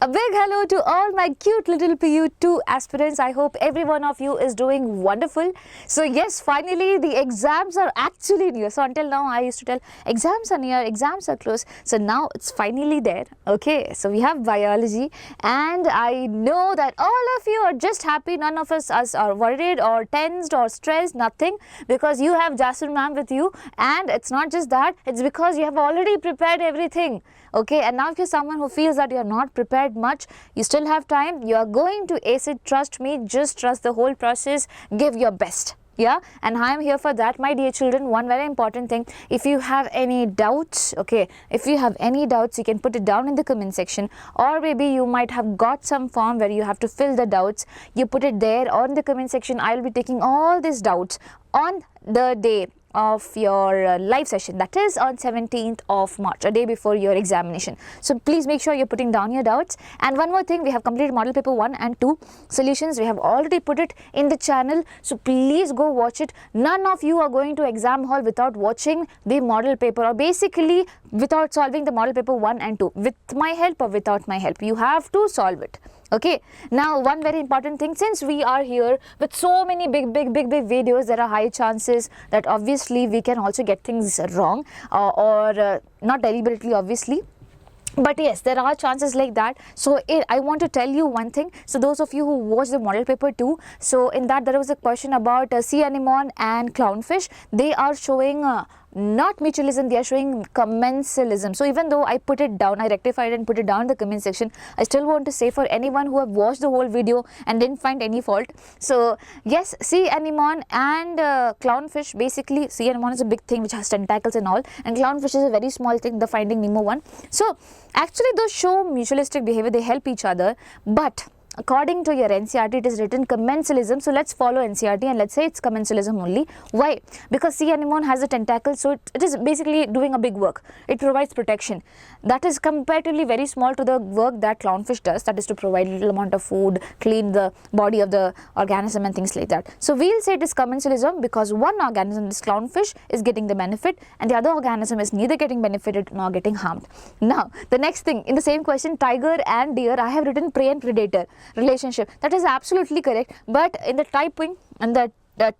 A big hello to all my cute little PU2 aspirants. I hope every one of you is doing wonderful. So yes, finally the exams are actually near. So until now I used to tell exams are near, exams are close. So now it's finally there. Okay, so we have biology and I know that all of you are just happy. None of us are worried or tensed or stressed, nothing, because you have Jasmine ma'am with you. And it's not just that, it's because you have already prepared everything. Okay, and now if you're someone who feels that you're not prepared much, you still have time, you are going to ace it, trust me, just trust the whole process, give your best. Yeah, and I am here for that, my dear children. One very important thing, if you have any doubts, okay, if you have any doubts, you can put it down in the comment section, or maybe you might have got some form where you have to fill the doubts, you put it there or in the comment section. I'll be taking all these doubts on the day of your live session, that is on 17th of March, a day before your examination. So please make sure you're putting down your doubts. And one more thing, we have completed model paper 1 and 2 solutions. We have already put it in the channel, so please go watch it. None of you are going to exam hall without watching the model paper, or basically without solving the model paper 1 and 2, with my help or without my help. You have to solve it. Okay, now one very important thing, since we are here with so many big videos, there are high chances that obviously we can also get things wrong, or not deliberately obviously, but yes, there are chances like that. So I want to tell you one thing. So those of you who watched the model paper 2, so in that there was a question about sea anemone and clownfish. They are showing not mutualism, they are showing commensalism. So even though I put it down, I rectified and put it down in the comment section, I still want to say for anyone who have watched the whole video and didn't find any fault. So yes, sea anemone and clownfish, basically sea anemone is a big thing which has tentacles and all, and clownfish is a very small thing, the Finding Nemo one. So actually those show mutualistic behavior, they help each other, but according to your NCERT, it is written commensalism. So let's follow NCERT and let's say it's commensalism only. Why? Because sea anemone has a tentacle, so it is basically doing a big work. It provides protection. That is comparatively very small to the work that clownfish does, that is to provide a little amount of food, clean the body of the organism and things like that. So we'll say it is commensalism because one organism, this clownfish, is getting the benefit and the other organism is neither getting benefited nor getting harmed. Now the next thing, in the same question, tiger and deer, I have written prey and predator relationship. That is absolutely correct, but in the typing and the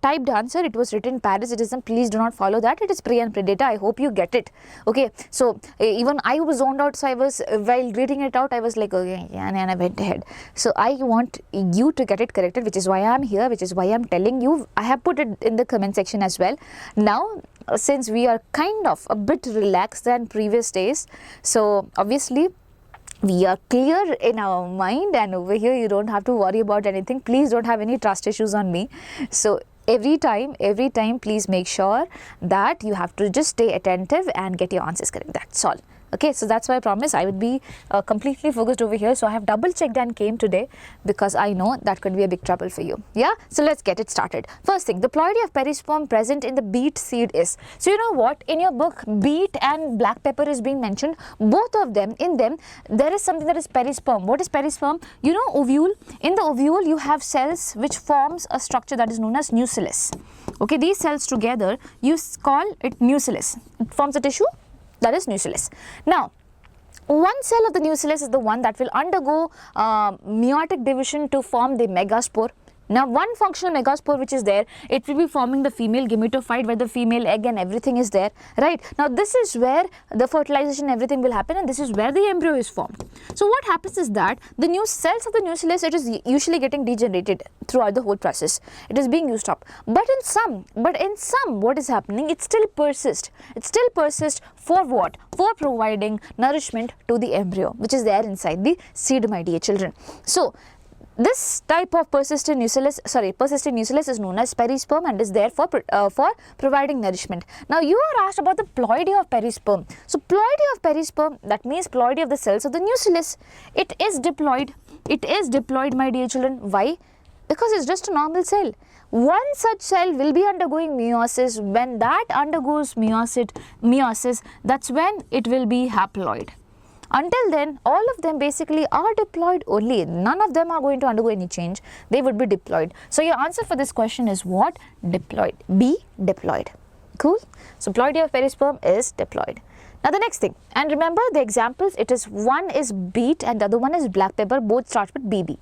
typed answer, it was written parasitism. Please do not follow that. It is prey and predator. I hope you get it. Okay, so even I was zoned out, so I was, while reading it out, I was like, okay, yeah, and I went ahead. So I want you to get it corrected, which is why I am here, which is why I am telling you. I have put it in the comment section as well. Now since we are kind of a bit relaxed than previous days, so obviously we are clear in our mind, and over here you don't have to worry about anything. Please don't have any trust issues on me. So every time please make sure that you have to just stay attentive and get your answers correct. That's all. Okay, so that's why I promise I would be completely focused over here. So I have double checked and came today because I know that could be a big trouble for you. Yeah, so let's get it started. First thing, the ploidy of perisperm present in the beet seed is. So you know what, in your book beet and black pepper is being mentioned. Both of them, in them there is something that is perisperm. What is perisperm? You know, ovule. In the ovule you have cells which forms a structure that is known as nucellus. Okay, these cells together you call it nucellus. It forms a tissue, that is nucellus. Now one cell of the nucellus is the one that will undergo meiotic division to form the megaspore. Now one functional megaspore which is there, it will be forming the female gametophyte where the female egg and everything is there, right? Now this is where the fertilization, everything will happen, and this is where the embryo is formed. So what happens is that the new cells of the nucellus, it is usually getting degenerated throughout the whole process. It is being used up. But in some what is happening, it still persists. It still persists for what? For providing nourishment to the embryo which is there inside the seed, my dear children. So this type of persistent nucellus is known as perisperm and is there for providing nourishment. Now you are asked about the ploidy of perisperm. So ploidy of perisperm, that means ploidy of the cells of the nucellus. It is diploid. It is diploid, my dear children. Why? Because it's just a normal cell. One such cell will be undergoing meiosis. When that undergoes meiosis, that's when it will be haploid. Until then, all of them basically are diploid only. None of them are going to undergo any change. They would be diploid. So your answer for this question is what? Diploid. B, diploid. Cool. So ploidy of perisperm is diploid. Now the next thing, and remember the examples, it is one is beet and the other one is black pepper, both start with BB.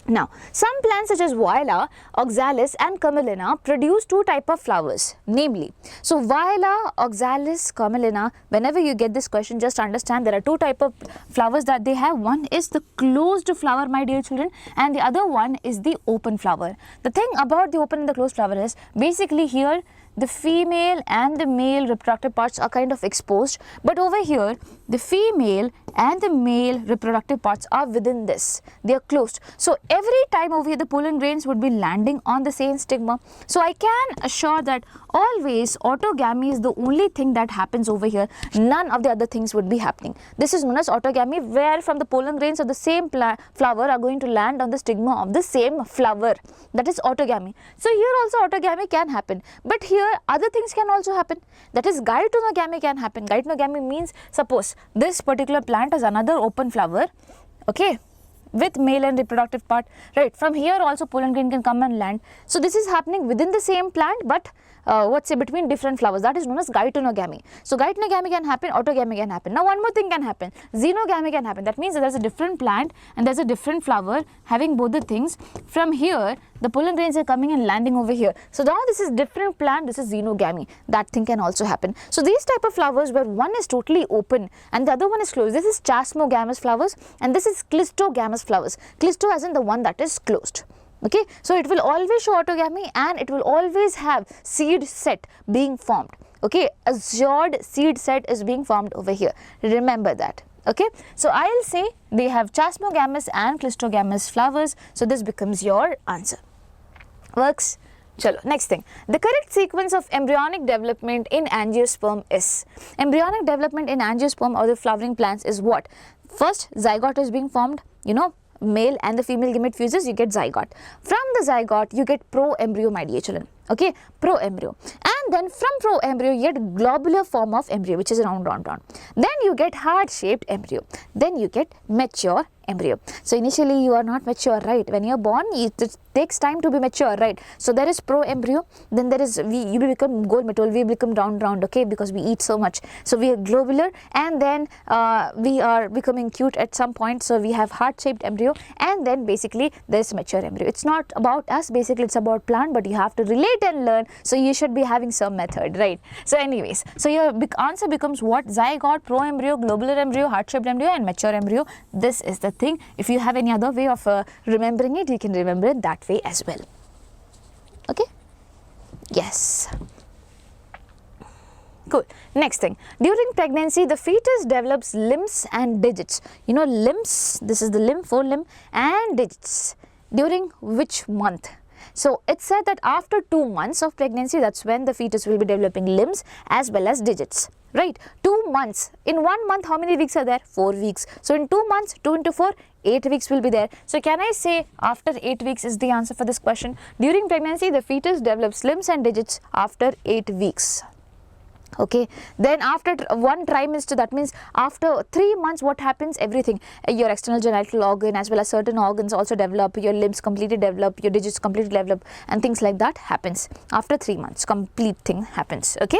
Now, some plants such as Viola, Oxalis and Camelina produce two types of flowers, namely, so Viola, Oxalis, Camelina, whenever you get this question, just understand there are two types of flowers that they have. One is the closed flower, my dear children, and the other one is the open flower. The thing about the open and the closed flower is, basically here, the female and the male reproductive parts are kind of exposed, but over here the female and the male reproductive parts are within this, they are closed. So every time over here the pollen grains would be landing on the same stigma. So I can assure that always autogamy is the only thing that happens over here, none of the other things would be happening. This is known as autogamy, where from the pollen grains of the same flower are going to land on the stigma of the same flower, that is autogamy. So here also autogamy can happen, but here other things can also happen, that is geitonogamy can happen. Geitonogamy means, suppose this particular plant has another open flower, okay, with male and reproductive part, right, from here also pollen grain can come and land. So this is happening within the same plant, but between different flowers, that is known as geitonogamy. So geitonogamy can happen, autogamy can happen. Now one more thing can happen, xenogamy can happen. That means that there is a different plant and there is a different flower having both the things. From here the pollen grains are coming and landing over here. So now this is different plant, this is xenogamy. That thing can also happen. So these type of flowers where one is totally open and the other one is closed, this is chasmogamous flowers and this is clistogamous flowers. Clisto as in the one that is closed. Okay, so it will always show autogamy and it will always have seed set being formed. Okay, a assured seed set is being formed over here. Remember that. Okay, so I'll say they have chasmogamous and clistogamous flowers. So this becomes your answer. Works? Chalo, next thing. The correct sequence of embryonic development in angiosperm is. Embryonic development in angiosperm or the flowering plants is what? First, zygote is being formed, you know, male and the female gamete fuses, you get zygote. From the zygote, you get pro-embryo, my dear children. Okay, pro-embryo. And then from pro-embryo, you get globular form of embryo, which is round. Then you get heart-shaped embryo. Then you get mature embryo. So initially you are not mature, right? When you are born, it takes time to be mature, right? So there is pro-embryo, then there is, you become goal-metal, we become round, okay, because we eat so much. So we are globular and then we are becoming cute at some point. So we have heart-shaped embryo and then basically there is mature embryo. It's not about us, basically it's about plant, but you have to relate and learn. So you should be having some method, right? So anyways, so your answer becomes what? Zygote, pro-embryo, globular embryo, heart-shaped embryo and mature embryo. This is the thing. If you have any other way of remembering it, you can remember it that way as well. Okay? Yes. Cool. Next thing. During pregnancy, the fetus develops limbs and digits. You know, limbs, this is the limb, forelimb, and digits. During which month? So it's said that after 2 months of pregnancy, that's when the fetus will be developing limbs as well as digits. Right, 2 months. In 1 month, how many weeks are there? 4 weeks. So in 2 months, 2 into 4, 8 weeks will be there. So can I say after 8 weeks is the answer for this question? During pregnancy, the fetus develops limbs and digits after 8 weeks. Okay, then after 1 trimester, that means after 3 months, what happens? Everything, your external genital organ as well as certain organs also develop, your limbs completely develop, your digits completely develop and things like that happens. After 3 months, complete thing happens. Okay.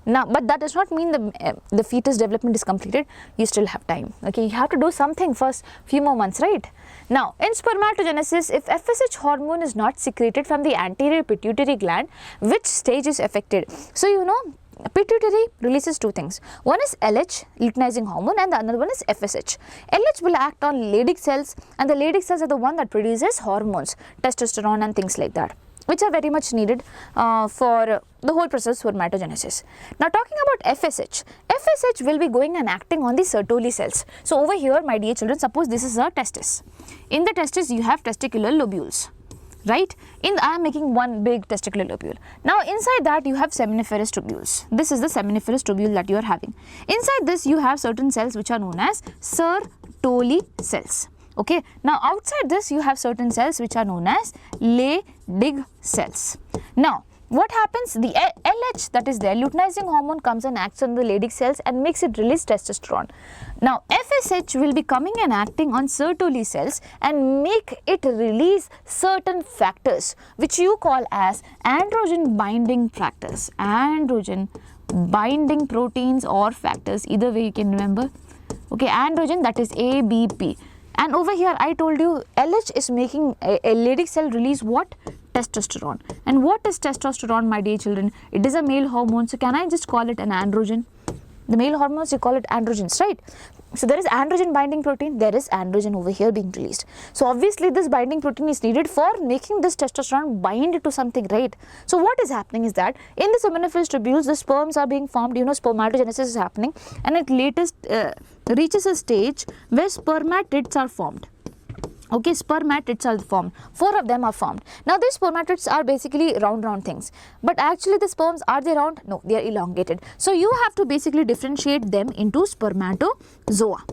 Now, but that does not mean the fetus development is completed. You still have time. Okay, you have to do something first, few more months, right? Now, in spermatogenesis, if FSH hormone is not secreted from the anterior pituitary gland, which stage is affected? So, you know, pituitary releases 2 things. One is LH, luteinizing hormone, and the other one is FSH. LH will act on Leydig cells, and the Leydig cells are the one that produces hormones, testosterone and things like that, which are very much needed for the whole process of spermatogenesis. Now talking about FSH, FSH will be going and acting on the Sertoli cells. So over here, my dear children, suppose this is a testis. In the testis, you have testicular lobules, right? I am making one big testicular lobule. Now inside that you have seminiferous tubules. This is the seminiferous tubule that you are having. Inside this you have certain cells which are known as Sertoli cells. Okay, now outside this you have certain cells which are known as Leydig cells. Now what happens? The LH that is there, luteinizing hormone, comes and acts on the Leydig cells and makes it release testosterone. Now FSH will be coming and acting on Sertoli cells and make it release certain factors which you call as androgen binding factors. Androgen binding proteins or factors, either way you can remember. Okay, androgen, that is ABP. And over here I told you LH is making a Leydig cell release what? Testosterone. And what is testosterone, my dear children? It is a male hormone, so can I just call it an androgen? The male hormones, you call it androgens, right? So there is androgen binding protein, there is androgen over here being released. So obviously this binding protein is needed for making this testosterone bind to something, right? So what is happening is that in the seminiferous tubules, the sperms are being formed, spermatogenesis is happening, and it latest reaches a stage where spermatids are formed. Okay, spermatids are formed. 4 of them are formed. Now these spermatids are basically round things. But actually the sperms, are they round? No, they are elongated. So you have to basically differentiate them into spermatozoa.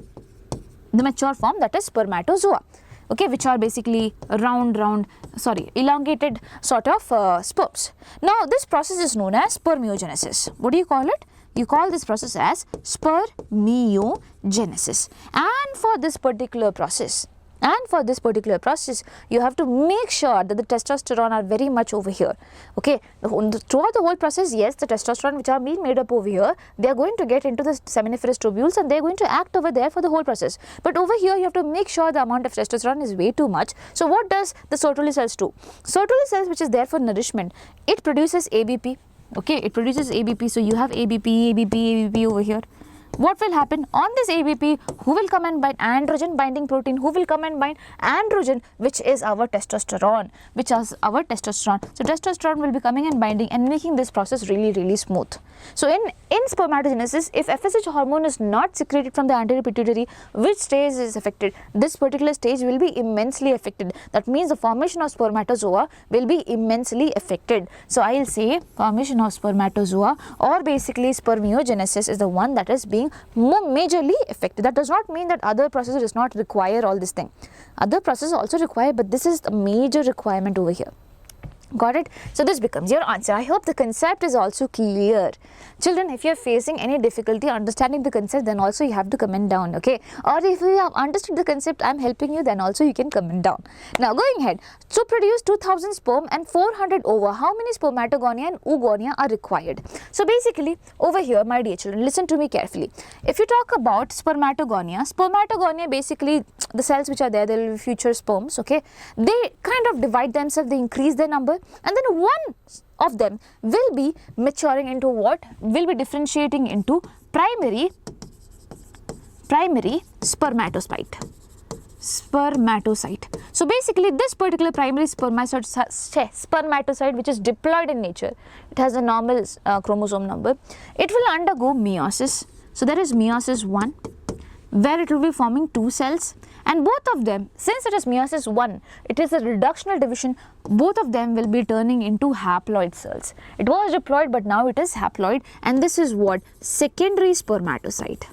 The mature form, that is spermatozoa. Okay, which are basically elongated sort of sperms. Now this process is known as spermiogenesis. What do you call it? You call this process as spermiogenesis. And for this particular process, you have to make sure that the testosterone are very much over here. Okay, throughout the whole process, yes, the testosterone which are being made up over here, they are going to get into the seminiferous tubules and they are going to act over there for the whole process. But over here, you have to make sure the amount of testosterone is way too much. So what does the Sertoli cells do? Sertoli cells, which is there for nourishment, it produces ABP. Okay, it produces ABP. So you have ABP over here. What will happen on this ABP? Who will come and bind? Androgen binding protein. Who will come and bind? Androgen, which is our testosterone, So testosterone will be coming and binding and making this process really smooth. So in spermatogenesis, if FSH hormone is not secreted from the anterior pituitary, which stage is affected? This particular stage will be immensely affected. That means the formation of spermatozoa will be immensely affected. So I will say formation of spermatozoa, or basically spermiogenesis, is the one that is being more majorly affected. That does not mean that other processes does not require all this thing. Other processes also require, but this is the major requirement over here. Got it? So this becomes your answer. I hope the concept is also clear. Children, if you are facing any difficulty understanding the concept, then also you have to comment down, okay? Or if you have understood the concept, I am helping you, then also you can comment down. Now going ahead, to produce 2000 sperm and 400 ova, how many spermatogonia and oogonia are required? So basically over here, my dear children, listen to me carefully. If you talk about spermatogonia basically the cells which are there, there will be future sperms, okay? They kind of divide themselves, they increase their number, and then one of them will be maturing into what? Will be differentiating into primary spermatocyte. So basically this particular primary spermatocyte, which is diploid in nature, it has a normal chromosome number, it will undergo meiosis. So there is meiosis 1, where it will be forming 2 cells, and both of them, since it is meiosis 1, it is a reductional division, both of them will be turning into haploid cells. It was diploid, but now it is haploid, and this is what? Secondary spermatocyte.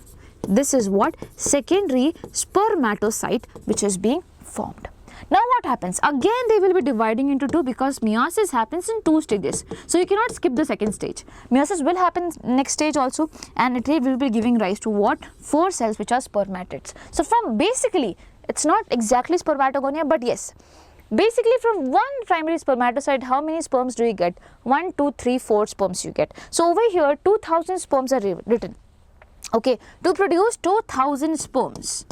This is what? Secondary spermatocyte which is being formed. Now what happens? Again they will be dividing into 2 because meiosis happens in 2 stages. So you cannot skip the second stage. Meiosis will happen next stage also, and it will be giving rise to what? 4 cells which are spermatids. So from basically, it's not exactly spermatogonia, but yes. Basically from one primary spermatocyte, how many sperms do you get? 1, 2, 3, 4 sperms you get. So over here 2000 sperms are written. Okay, to produce 2000 sperms,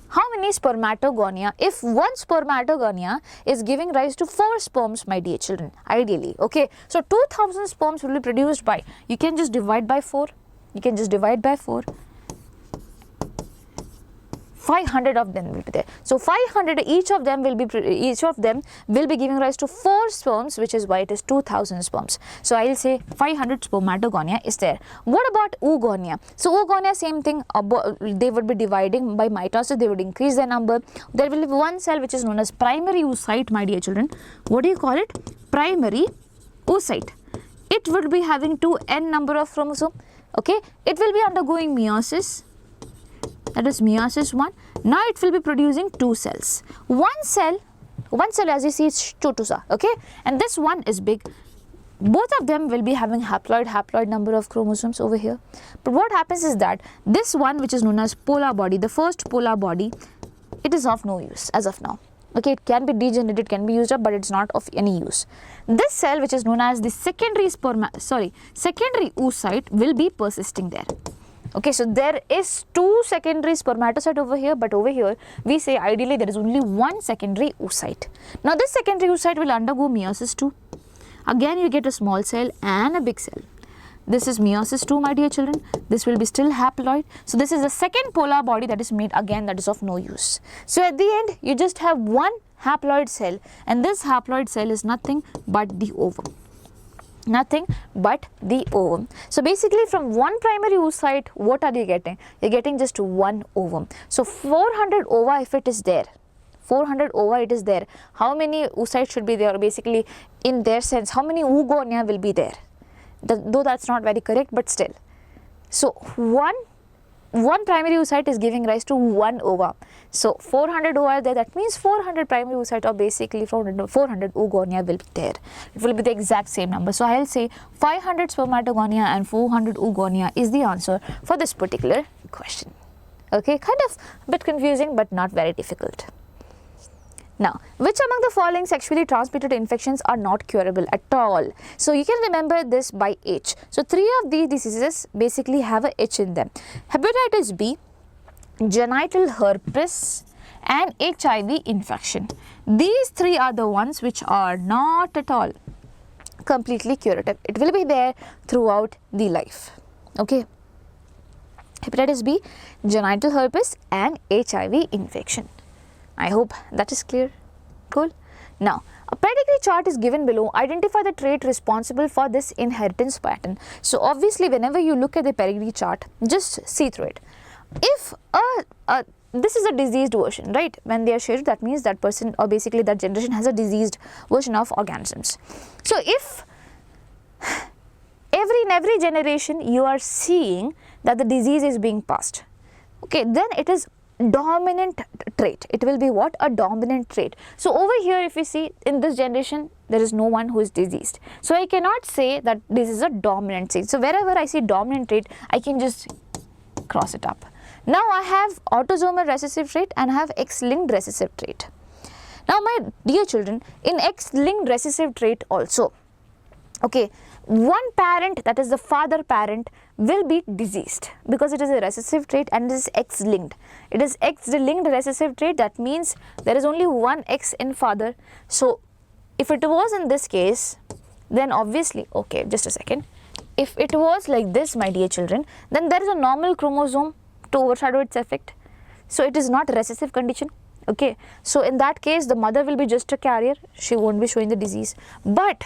how many spermatogonia? If one spermatogonia is giving rise to 4 sperms, my dear children, ideally, okay. So 2000 sperms will be produced by, you can just divide by 4, 500 of them will be there. So 500, each of them will be giving rise to 4 sperms, which is why it is 2000 sperms. So I will say 500 spermatogonia is there. What about oogonia? So oogonia, same thing, they would be dividing by mitosis, they would increase their number. There will be one cell which is known as primary oocyte, my dear children. What do you call it? Primary oocyte. It would be having 2n number of chromosomes, okay. It will be undergoing meiosis. That is meiosis 1. Now it will be producing 2 cells. One cell as you see is chotusa, okay, and this one is big. Both of them will be having haploid number of chromosomes over here. But what happens is that this one, which is known as polar body, the first polar body, it is of no use as of now. Okay, it can be degenerated, can be used up, but it's not of any use. This cell, which is known as the secondary oocyte, will be persisting there. Okay, so there is 2 secondary spermatocyte over here, but over here we say ideally there is only 1 secondary oocyte. Now this secondary oocyte will undergo meiosis 2. Again you get a small cell and a big cell. This is meiosis 2, my dear children. This will be still haploid. So this is the second polar body that is made, again that is of no use. So at the end you just have 1 haploid cell, and this haploid cell is nothing but the ovum. Nothing but the ovum. So basically from 1 primary oocyte, what are you getting? You're getting just 1 ovum. So 400 ova if it is there. 400 ova it is there. How many oocytes should be there? Basically in their sense, how many oogonia will be there? Though that's not very correct, but still. So one primary oocyte is giving rise to 1 ova. So 400 ova are there, that means 400 primary oocyte, or basically 400 oogonia will be there. It will be the exact same number. So I'll say 500 spermatogonia and 400 oogonia is the answer for this particular question. Okay, kind of a bit confusing but not very difficult. Now, which among the following sexually transmitted infections are not curable at all? So you can remember this by H. So 3 of these diseases basically have a H in them. Hepatitis B, genital herpes and HIV infection. These 3 are the ones which are not at all completely curative. It will be there throughout the life. Okay. Hepatitis B, genital herpes and HIV infection. I hope that is clear. Cool. Now, a pedigree chart is given below. Identify the trait responsible for this inheritance pattern. So obviously whenever you look at the pedigree chart, just see through it. If this is a diseased version, right? When they are shared, that means that person, or basically that generation, has a diseased version of organisms. So if in every generation you are seeing that the disease is being passed, okay, then it is dominant trait. It will be what? A dominant trait. So over here if you see, in this generation there is no one who is diseased. So I cannot say that this is a dominant trait. So wherever I see dominant trait, I can just cross it up. Now I have autosomal recessive trait and I have X-linked recessive trait. Now my dear children, in X-linked recessive trait also, okay, one parent, that is the father parent, will be diseased because it is a recessive trait and it is X-linked. It is X-linked recessive trait, that means there is only one X in father. So if it was in this case, then obviously, okay, just a second. If it was like this, my dear children, then there is a normal chromosome to overshadow its effect. So it is not a recessive condition. Okay, so in that case, the mother will be just a carrier. She won't be showing the disease. But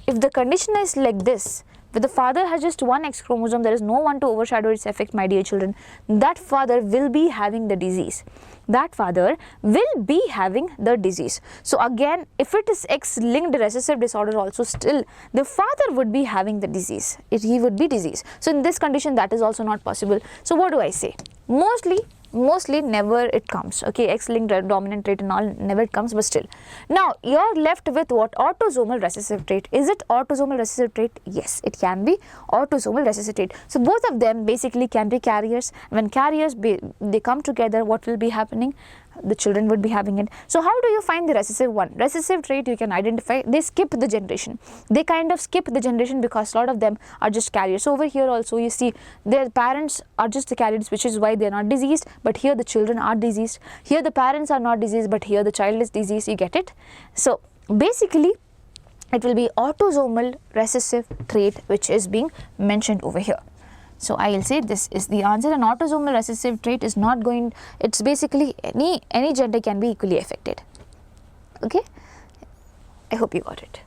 if the condition is like this, where the father has just one X chromosome, there is no one to overshadow its effect, my dear children, that father will be having the disease. That father will be having the disease. So again, if it is X-linked recessive disorder also, still the father would be having the disease. He would be diseased. So in this condition, that is also not possible. So what do I say? Mostly never it comes. Okay, X-linked dominant trait and all, never it comes, but still. Now you're left with what? Autosomal recessive trait. Is it autosomal recessive trait? Yes, it can be autosomal recessive trait. So both of them basically can be carriers. When carriers they come together, what will be happening? The children would be having it. So how do you find the recessive one? Recessive trait you can identify. They skip the generation. They kind of skip the generation because a lot of them are just carriers. So over here also you see their parents are just the carriers, which is why they are not diseased. But here the children are diseased. Here the parents are not diseased, but here the child is diseased. You get it? So basically it will be autosomal recessive trait which is being mentioned over here. So I will say this is the answer. An autosomal recessive trait is not going, it's basically any gender can be equally affected. Okay, I hope you got it.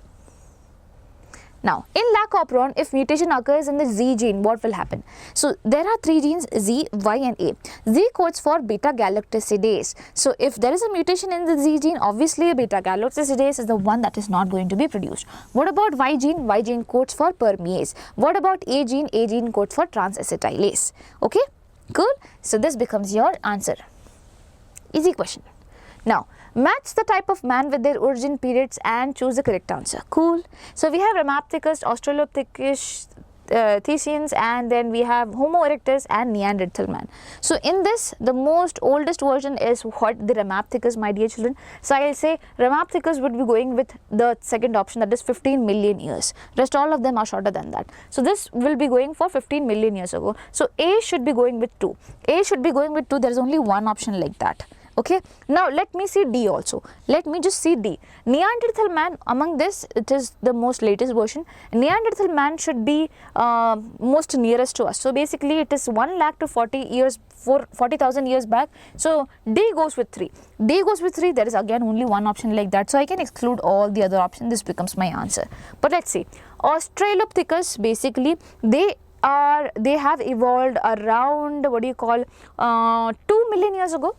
Now in lac operon, if mutation occurs in the Z gene, what will happen? So there are 3 genes, Z, Y and A. Z codes for beta galactosidase. So if there is a mutation in the Z gene, obviously beta galactosidase is the one that is not going to be produced. What about Y gene? Y gene codes for permease. What about A gene? A gene codes for transacetylase. Okay, cool. So this becomes your answer. Easy question. Now match the type of man with their origin periods and choose the correct answer. Cool. So we have Ramapithecus, Australopithecus, Thespians, and then we have Homo erectus and Neanderthal man. So in this, the most oldest version is what? The Ramapithecus, my dear children. So I will say Ramapithecus would be going with the second option, that is 15 million years. Rest all of them are shorter than that. So this will be going for 15 million years ago. So A should be going with 2. A should be going with 2. There is only one option like that. Okay, now let me see D also. Let me just see D. Neanderthal man, among this, it is the most latest version. Neanderthal man should be most nearest to us. So basically it is 1 lakh to 40,000 years back. So D goes with 3. D goes with 3. There is again only one option like that. So I can exclude all the other options. This becomes my answer. But let's see. Australopithecus, basically they have evolved around, what do you call, 2 million years ago.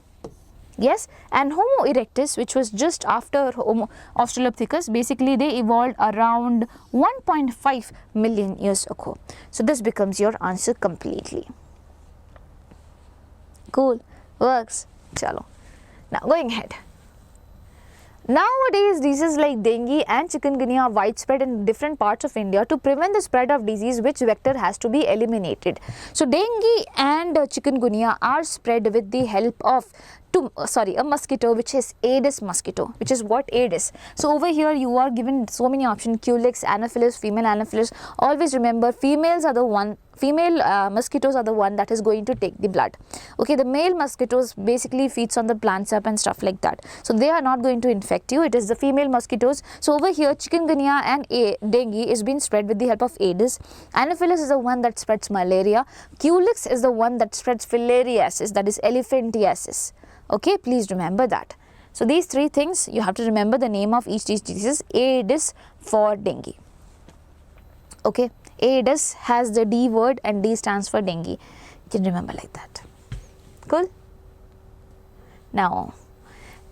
Yes, and Homo erectus, which was just after Homo Australopithecus, basically they evolved around 1.5 million years ago. So this becomes your answer completely. Cool, works. Chalo. Now going ahead. Nowadays, diseases like dengue and chikungunya are widespread in different parts of India. To prevent the spread of disease, which vector has to be eliminated? So dengue and chikungunya are spread with the help of a mosquito, which is Aedes mosquito, which is what? Aedes. So over here you are given so many options: Culex, Anopheles, female Anopheles. Always remember, female mosquitoes are the one that is going to take the blood. Okay, the male mosquitoes basically feeds on the plant sap and stuff like that. So they are not going to infect you. It is the female mosquitoes. So over here, chikungunya and dengue is being spread with the help of Aedes. Anopheles is the one that spreads malaria. Culex is the one that spreads filariasis, that is elephantiasis. Okay, please remember that. So these 3 things, you have to remember the name of each disease. Aedes for dengue. Okay, Aedes has the D word and D stands for dengue. You can remember like that. Cool. Now,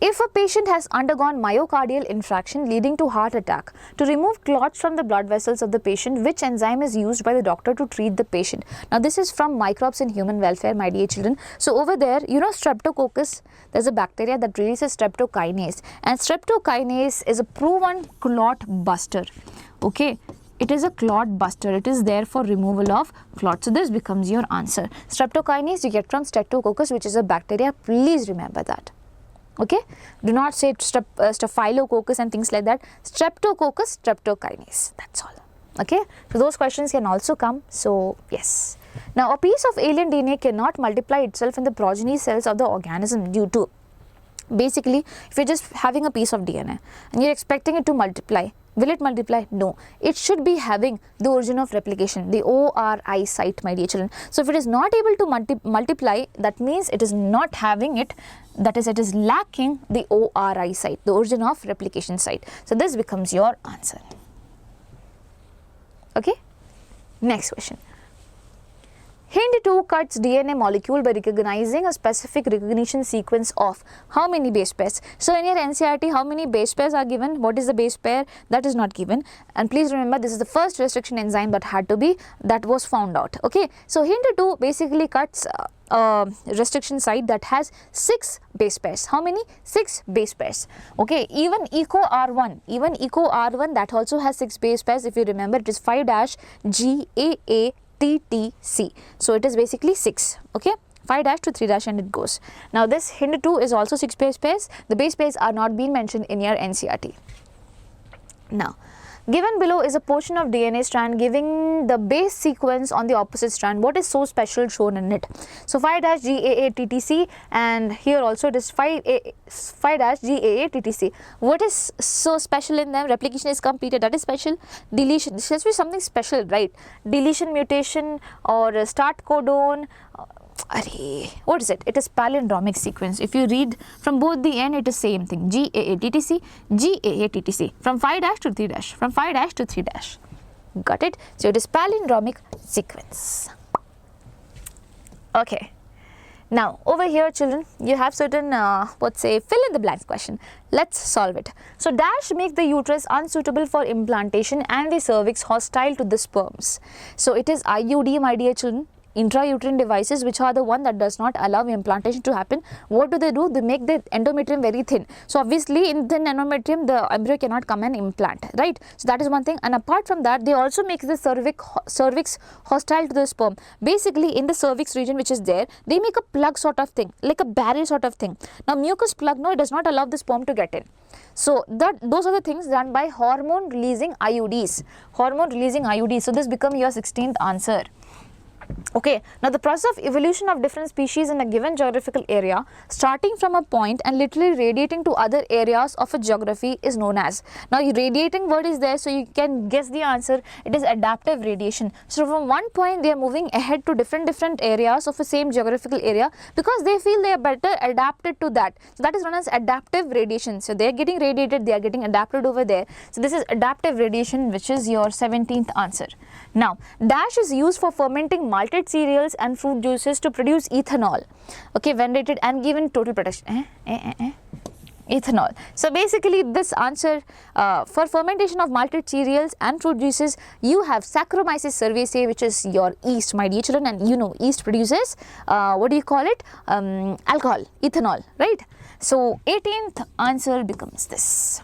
if a patient has undergone myocardial infarction leading to heart attack, to remove clots from the blood vessels of the patient, which enzyme is used by the doctor to treat the patient? Now this is from Microbes in Human Welfare, my dear children. So over there, you know Streptococcus, there's a bacteria that releases streptokinase, and streptokinase is a proven clot buster. Okay, it is a clot buster. It is there for removal of clots. So this becomes your answer. Streptokinase you get from Streptococcus, which is a bacteria. Please remember that. Okay, do not say Staphylococcus and things like that. Streptococcus, streptokinase, that's all. Okay, so those questions can also come. So yes, now a piece of alien DNA cannot multiply itself in the progeny cells of the organism due to, basically, if you're just having a piece of DNA and you're expecting it to multiply, will it multiply? No. It should be having the origin of replication, the ORI site, my dear children. So if it is not able to multiply, that means it is not having it, that is, it is lacking the ORI site, the origin of replication site. So this becomes your answer. Okay, next question. Hint 2 cuts DNA molecule by recognizing a specific recognition sequence of how many base pairs? So in your NCERT, how many base pairs are given? What is the base pair? That is not given. And please remember, this is the first restriction enzyme that was found out. Okay, so hint 2 basically cuts restriction site that has 6 base pairs. How many? 6 base pairs. Okay, even eco R1 that also has 6 base pairs. If you remember, it is 5-GAA TTC. So it is basically 6. Okay, 5' to 3' and it goes. Now this hint 2 is also 6 base pairs. The base pairs are not being mentioned in your NCERT. Now, given below is a portion of DNA strand giving the base sequence on the opposite strand. What is so special shown in it? So 5-GAA TTC, and here also it is 5-GAA TTC. What is so special in them? Replication is completed, that is special. Deletion, this has to be something special, right? Deletion, mutation, or start codon. What is it? It is palindromic sequence. If you read from both the end, it is same thing. GAA TTC, GAA TTC, from 5' to 3', from 5' to 3'. Got it? So it is palindromic sequence. Okay. Now over here, children, you have certain fill in the blanks question. Let's solve it. So dash make the uterus unsuitable for implantation and the cervix hostile to the sperms. So it is IUD, my dear children. intrauterine devices, which are the one that does not allow implantation to happen. What do? They make the endometrium very thin. So obviously in thin endometrium the embryo cannot come and implant, right? So that is one thing. And apart from that, they also make the cervix hostile to the sperm. Basically in the cervix region which is there, they make a plug sort of thing, like a barrier sort of thing. Now mucus plug, no, it does not allow the sperm to get in. So those are the things done by hormone releasing IUDs. Hormone releasing IUDs. So this becomes your 16th answer. Okay, now the process of evolution of different species in a given geographical area, starting from a point and literally radiating to other areas of a geography, is known as. Now radiating word is there, so you can guess the answer. It is adaptive radiation. So from one point they are moving ahead to different areas of the same geographical area because they feel they are better adapted to that. So that is known as adaptive radiation. So they are getting radiated, they are getting adapted over there. So this is adaptive radiation, which is your 17th answer. Now dash is used for fermenting malted cereals and fruit juices to produce ethanol, okay, when rated and given total protection. Ethanol. So basically this answer, for fermentation of malted cereals and fruit juices, you have Saccharomyces cerevisiae, which is your yeast, my dear children, and you know yeast produces what do you call it, alcohol, ethanol, right? So 18th answer becomes this.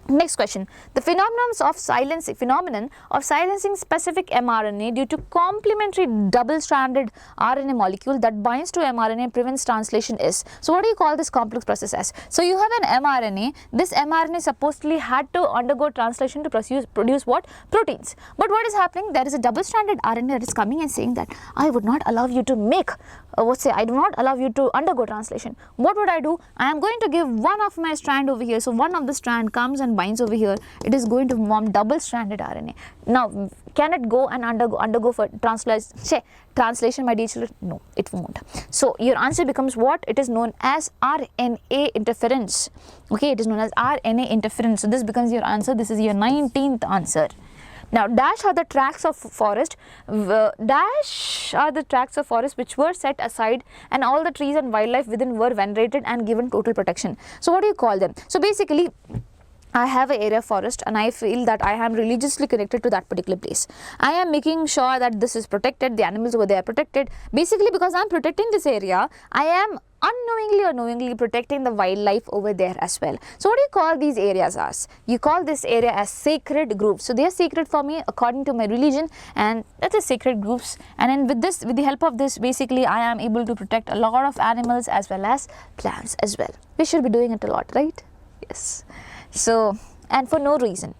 Next question. The phenomenon of silencing specific mRNA due to complementary double-stranded RNA molecule that binds to mRNA prevents translation is. So what do you call this complex process as? So you have an mRNA. This mRNA supposedly had to undergo translation to produce what? Proteins. But what is happening? There is a double-stranded RNA that is coming and saying that I would not allow you to make, I do not allow you to undergo translation. What would I do? I am going to give one of my strand over here. So one of the strand comes and binds over here. It is going to form double-stranded RNA. Now, can it go and undergo for translation, my dear children? No, it won't. So your answer becomes what? It is known as RNA interference. Okay, it is known as RNA interference. So this becomes your answer. This is your 19th answer. Now, dash are the tracts of forest. Dash are the tracts of forest which were set aside, and all the trees and wildlife within were venerated and given total protection. So what do you call them? So basically, I have an area forest and I feel that I am religiously connected to that particular place. I am making sure that this is protected, the animals over there are protected. Basically, because I am protecting this area, I am unknowingly or knowingly protecting the wildlife over there as well. So what do you call these areas as? You call this area as sacred groves. So they are sacred for me according to my religion, and that is sacred groves. And then with the help of this, basically I am able to protect a lot of animals as well as plants as well. We should be doing it a lot, right? Yes. So, and for no reason.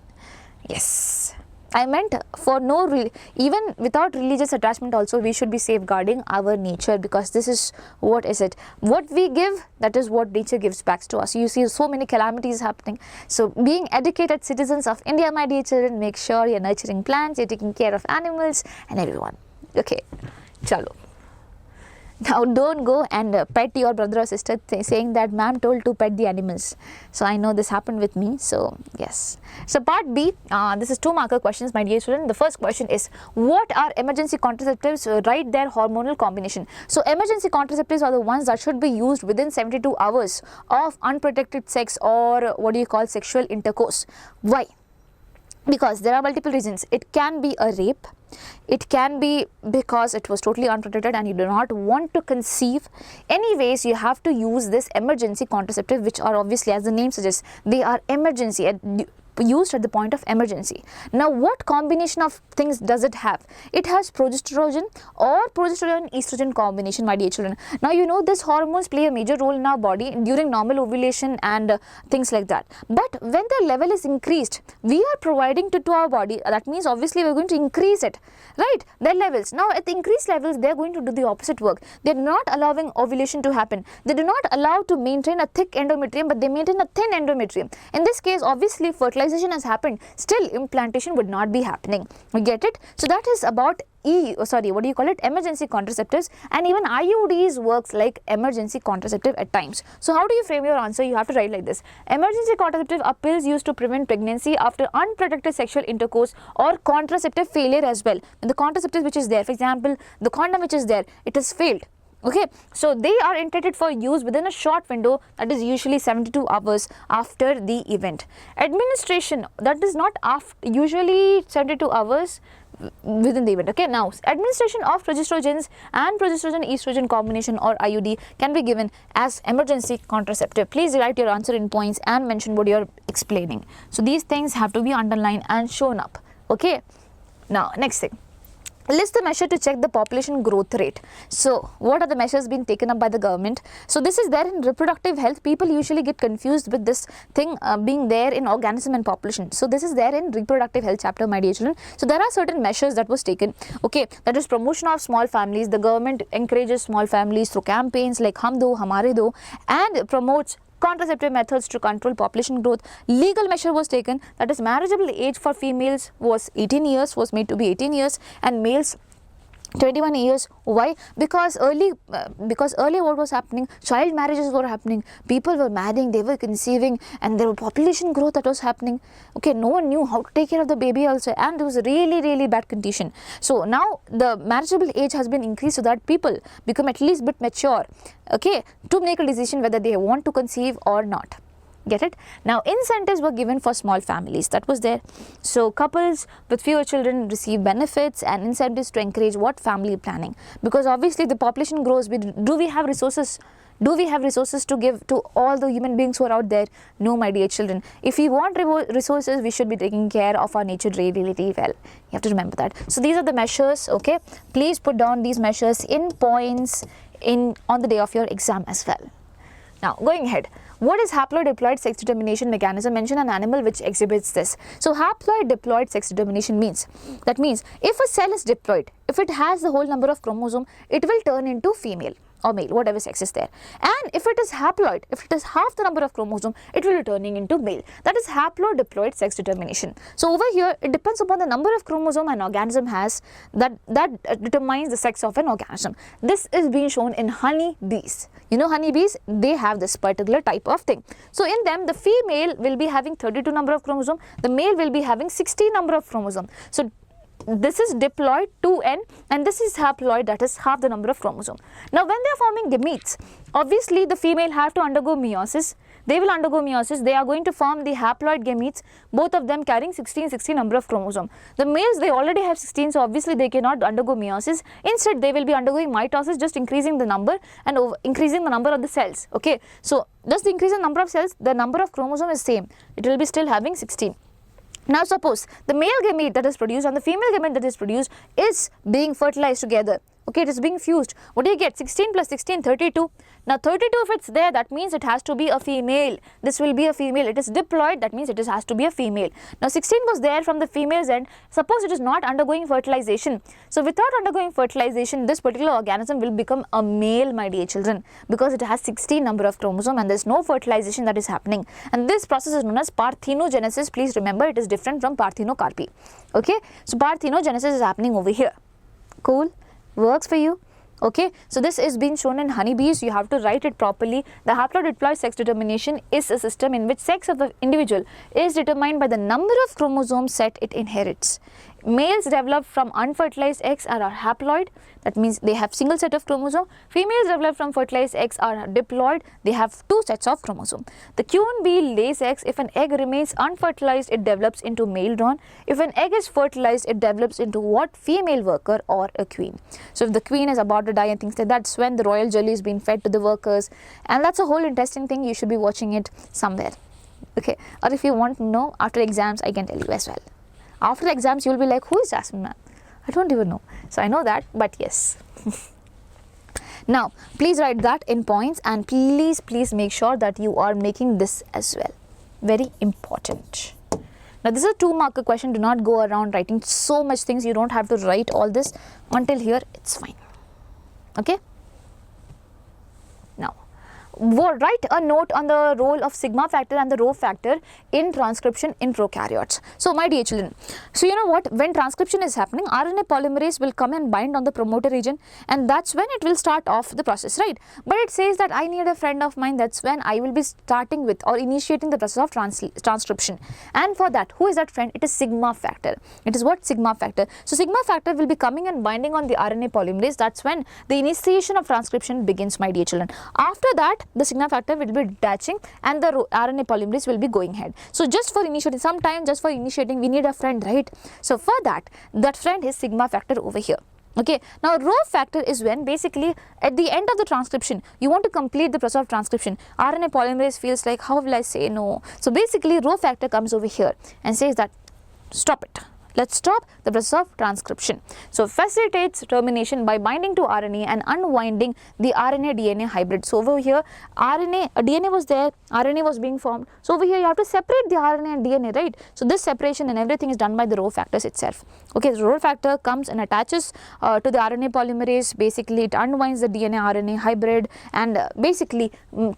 Yes, I meant for no even without religious attachment also we should be safeguarding our nature, because this is what is it, what we give, that is what nature gives back to us. You see so many calamities happening. So being educated citizens of India, my dear children, make sure you're nurturing plants, you're taking care of animals and everyone. Okay, chalo. Now don't go and pet your brother or sister saying that ma'am told to pet the animals. So I know this happened with me. So yes. So part B, this is 2 marker questions, my dear student. The first question is, what are emergency contraceptives? Write their hormonal combination. So emergency contraceptives are the ones that should be used within 72 hours of unprotected sex or what do you call sexual intercourse. Why? Because there are multiple reasons. It can be a rape. It can be because it was totally unprotected and you do not want to conceive. Anyways, you have to use this emergency contraceptive, which are obviously, as the name suggests, they are emergency, used at the point of emergency. Now, what combination of things does it have? It has progesterone or progesterone estrogen combination, my dear children. Now, you know these hormones play a major role in our body during normal ovulation and things like that. But when the level is increased, we are providing to our body. That means obviously we are going to increase it, right? Their levels. Now, at the increased levels, they are going to do the opposite work. They are not allowing ovulation to happen. They do not allow to maintain a thick endometrium, but they maintain a thin endometrium. In this case, obviously fertilization has happened, still implantation would not be happening. You get it? So that is about emergency contraceptives, and even IUDs works like emergency contraceptive at times. So how do you frame your answer? You have to write like this: emergency contraceptive are pills used to prevent pregnancy after unprotected sexual intercourse or contraceptive failure as well. When the contraceptive which is there, for example, the condom which is there, it has failed. Okay, so they are intended for use within a short window, that is usually 72 hours after the event. Administration, that is not after, usually 72 hours. within the event. Okay, now administration of progestogens and progestogen estrogen combination or IUD can be given as emergency contraceptive. Please write your answer in points and mention what you are explaining. So these things have to be underlined and shown up. Okay, now next thing. List the measure to check the population growth rate. So what are the measures being taken up by the government? So this is there in reproductive health. People usually get confused with this thing being there in organism and population. So this is there in reproductive health chapter, my dear children. So there are certain measures that was taken. Okay, that is promotion of small families. The government encourages small families through campaigns like Hum Do, Hamare Do, and promotes contraceptive methods to control population growth. Legal measure was taken, that is marriageable age for females was 18 years, was made to be 18 years, and males 21 years. Why? Because earlier what was happening, child marriages were happening, people were marrying, they were conceiving, and there was population growth that was happening. Okay, no one knew how to take care of the baby also, and it was a really bad condition. So now the marriageable age has been increased so that people become at least bit mature, okay, to make a decision whether they want to conceive or not. Get it? Now incentives were given for small families, that was there. So couples with fewer children receive benefits and incentives to encourage what? Family planning. Because obviously the population grows, do we have resources? Do we have resources to give to all the human beings who are out there? No, my dear children. If we want resources, we should be taking care of our nature really well. You have to remember that. So these are the measures, okay? Please put down these measures in points on the day of your exam as well. Now going ahead. What is haplo-diploid sex determination mechanism? Mention an animal which exhibits this. So haplo-diploid sex determination means, that means if a cell is diploid, if it has the whole number of chromosome, it will turn into female or male, whatever sex is there. And if it is haploid, if it is half the number of chromosome, it will be turning into male. That is haplo-diploid sex determination. So over here, it depends upon the number of chromosome an organism has, that determines the sex of an organism. This is being shown in honeybees. You know honeybees, they have this particular type of thing. So in them, the female will be having 32 number of chromosome, the male will be having 60 number of chromosome. So this is diploid 2n and this is haploid, that is half the number of chromosome. Now when they are forming gametes, obviously the female have to undergo meiosis. They will undergo meiosis, they are going to form the haploid gametes, both of them carrying 16 number of chromosome. The males, they already have 16, so obviously they cannot undergo meiosis. Instead, they will be undergoing mitosis, just increasing the number and increasing the number of the cells. Okay, so just the increase in number of cells, the number of chromosome is same. It will be still having 16. Now suppose the male gamete that is produced and the female gamete that is produced is being fertilized together. Okay, it is being fused. What do you get? 16 plus 16, 32. Now 32 if it's there, that means it has to be a female. This will be a female. It is diploid, that means it has to be a female. Now 16 was there from the female's end. Suppose it is not undergoing fertilization. So without undergoing fertilization, this particular organism will become a male, my dear children, because it has 16 number of chromosome and there is no fertilization that is happening. And this process is known as parthenogenesis. Please remember, it is different from parthenocarpy. Okay, so parthenogenesis is happening over here. Cool? Works for you? Okay, so this is being shown in honeybees. You have to write it properly. The haplo-diploid sex determination is a system in which sex of the individual is determined by the number of chromosomes set it inherits. Males developed from unfertilized eggs are haploid, that means they have single set of chromosome. Females developed from fertilized eggs are diploid, they have two sets of chromosome. The queen bee lays eggs. If an egg remains unfertilized, it develops into male drone. If an egg is fertilized, it develops into what? Female worker or a queen. So if the queen is about to die and things like that, that's when the royal jelly is being fed to the workers, and that's a whole interesting thing. You should be watching it somewhere. Okay, or if you want to know after exams, I can tell you as well. After the exams, you will be like, who is Jasmine ma'am? I don't even know. So I know that, but yes. Now, please write that in points and please make sure that you are making this as well. Very important. Now, this is a 2-marker question. Do not go around writing so much things. You don't have to write all this. Until here, it's fine. Okay? Now, write a note on the role of sigma factor and the rho factor in transcription in prokaryotes. So my dear children, so you know what, when transcription is happening, RNA polymerase will come and bind on the promoter region, and that's when it will start off the process, right? But it says that I need a friend of mine, that's when I will be starting with or initiating the process of transcription. And for that, who is that friend? It is sigma factor. It is what? Sigma factor. So sigma factor will be coming and binding on the RNA polymerase. That's when the initiation of transcription begins, my dear children. After that, that the sigma factor will be detaching and the RNA polymerase will be going ahead. So just for initiating, sometime just for initiating we need a friend, right? So for that friend is sigma factor over here. Okay, now rho factor is when basically at the end of the transcription you want to complete the process of transcription. RNA polymerase feels like, how will I say no? So basically rho factor comes over here and says that stop it. Let's stop the process of transcription. So facilitates termination by binding to RNA and unwinding the RNA DNA hybrid. So over here DNA was there, RNA was being formed. So over here you have to separate the RNA and DNA, right? So this separation and everything is done by the rho factors itself. Okay, so rho factor comes and attaches to the RNA polymerase. Basically it unwinds the DNA RNA hybrid and basically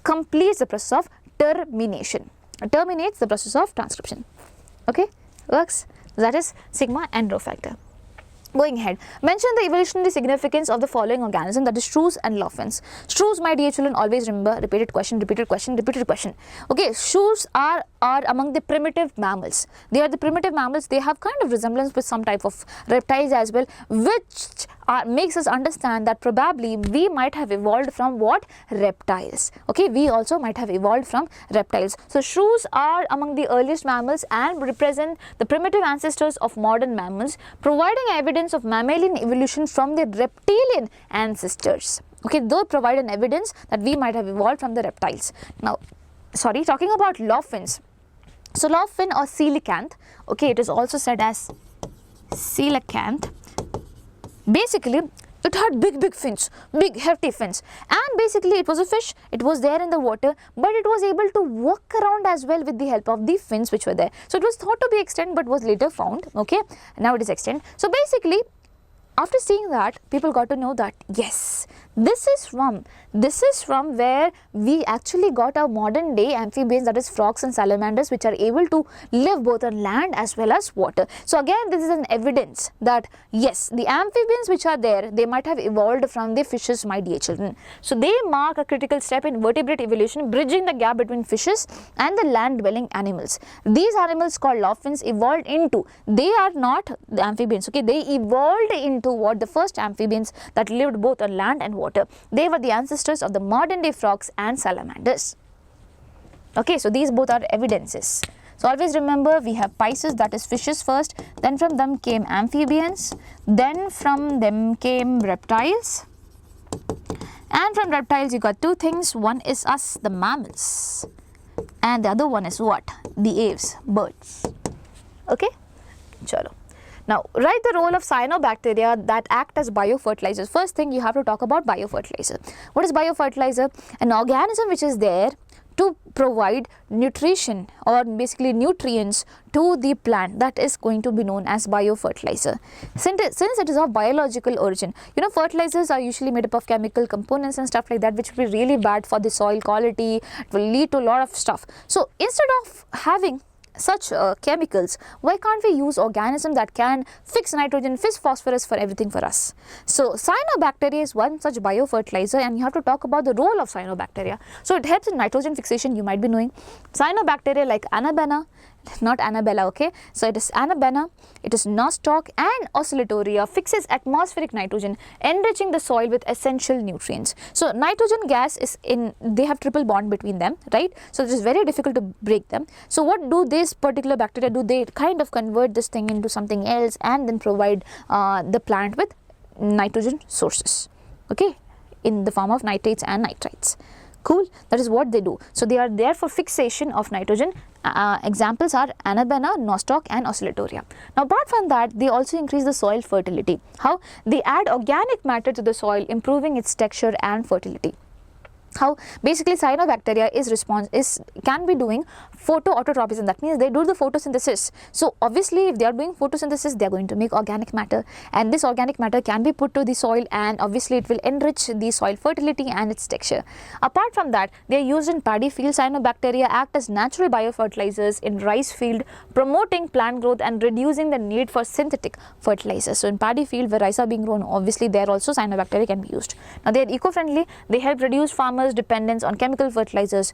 completes the process of termination. Terminates the process of transcription. Okay, works. That is sigma and rho factor. Going ahead, mention the evolutionary significance of the following organism, that is shrews and dolphins. Shrews, my dear children, always remember repeated question, repeated question, repeated question. Okay, shrews are among the primitive mammals. They are the primitive mammals. They have kind of resemblance with some type of reptiles as well, which makes us understand that probably we might have evolved from what? Reptiles. Okay, we also might have evolved from reptiles. So shrews are among the earliest mammals and represent the primitive ancestors of modern mammals, providing evidence of mammalian evolution from the reptilian ancestors. Okay, they provide an evidence that we might have evolved from the reptiles. Now, talking about dolphins. So dolphin or coelacanth, okay, it is also said as coelacanth. Basically it had big fins, big hefty fins, and basically it was a fish. It was there in the water, but it was able to walk around as well with the help of the fins which were there. So it was thought to be extinct but was later found. Okay, now it is extinct. So basically after seeing that, people got to know that yes, this is from where we actually got our modern day amphibians, that is frogs and salamanders, which are able to live both on land as well as water. So again, this is an evidence that yes, the amphibians which are there, they might have evolved from the fishes, my dear children. So they mark a critical step in vertebrate evolution, bridging the gap between fishes and the land dwelling animals. These animals called dolphins evolved into, they are not the amphibians, okay, they evolved into what? The first amphibians that lived both on land and water. They were the ancestors of the modern day frogs and salamanders. Okay, so these both are evidences. So always remember, we have Pisces, that is fishes first, then from them came amphibians, then from them came reptiles, and from reptiles you got two things. One is us, the mammals, and the other one is what? The aves, birds. Okay, chalo. Now, write the role of cyanobacteria that act as biofertilizers. First thing, you have to talk about biofertilizer. What is biofertilizer? An organism which is there to provide nutrition or basically nutrients to the plant, that is going to be known as biofertilizer. Since it is of biological origin, you know, fertilizers are usually made up of chemical components and stuff like that, which will be really bad for the soil quality. It will lead to a lot of stuff. So instead of having such chemicals, why can't we use organisms that can fix nitrogen, fix phosphorus for everything for us? So cyanobacteria is one such biofertilizer, and you have to talk about the role of cyanobacteria. So it helps in nitrogen fixation, you might be knowing. Cyanobacteria like Annabella, not Annabella, okay, so it is Annabella, it is Nostoc and Oscillatoria, fixes atmospheric nitrogen, enriching the soil with essential nutrients. So nitrogen gas is in, they have triple bond between them, right? So it is very difficult to break them. So what do this particular bacteria do? They kind of convert this thing into something else and then provide the plant with nitrogen sources, okay, in the form of nitrates and nitrites. Cool, that is what they do. So they are there for fixation of nitrogen. Examples are Annabella, Nostoc and Oscillatoria. Now apart from that, they also increase the soil fertility. How? They add organic matter to the soil, improving its texture and fertility. How? Basically cyanobacteria can be doing photoautotropism, that means they do the photosynthesis. So obviously if they are doing photosynthesis, they are going to make organic matter, and this organic matter can be put to the soil, and obviously it will enrich the soil fertility and its texture. Apart from that, they are used in paddy field. Cyanobacteria act as natural biofertilizers in rice field, promoting plant growth and reducing the need for synthetic fertilizers. So in paddy field where rice are being grown, obviously there also cyanobacteria can be used. Now they are eco-friendly, they help reduce farmer farmers' dependence on chemical fertilizers,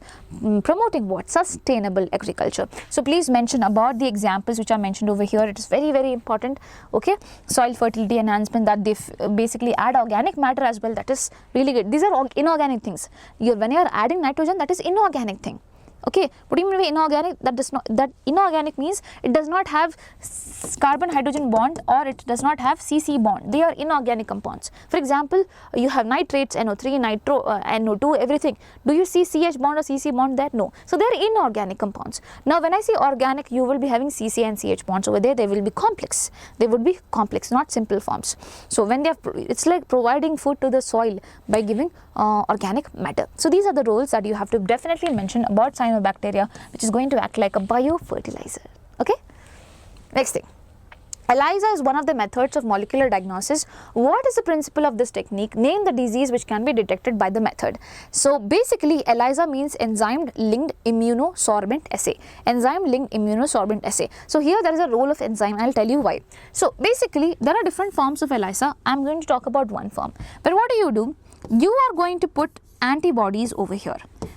promoting what? Sustainable agriculture. So please mention about the examples which are mentioned over here. It is very, very important. Okay, soil fertility enhancement, that they basically add organic matter as well. That is really good. These are inorganic things. When you are adding nitrogen, that is inorganic thing. Okay, what do you mean by inorganic? That inorganic means it does not have carbon hydrogen bond, or it does not have CC bond. They are inorganic compounds. For example, you have nitrates, NO3, nitro, NO2, everything. Do you see CH bond or CC bond there? No. So they are inorganic compounds. Now when I say organic, you will be having CC and CH bonds over there. They will be complex. They would be complex, not simple forms. So when they are, it's like providing food to the soil by giving organic matter. So these are the roles that you have to definitely mention about cyanobacteria, which is going to act like a biofertilizer. Okay. Next thing, ELISA is one of the methods of molecular diagnosis. What is the principle of this technique? Name the disease which can be detected by the method. So basically, ELISA means enzyme linked immunosorbent assay. Enzyme linked immunosorbent assay. So here there is a role of enzyme. I'll tell you why. So basically, there are different forms of ELISA. I'm going to talk about one form. But what do? You are going to put antibodies over here.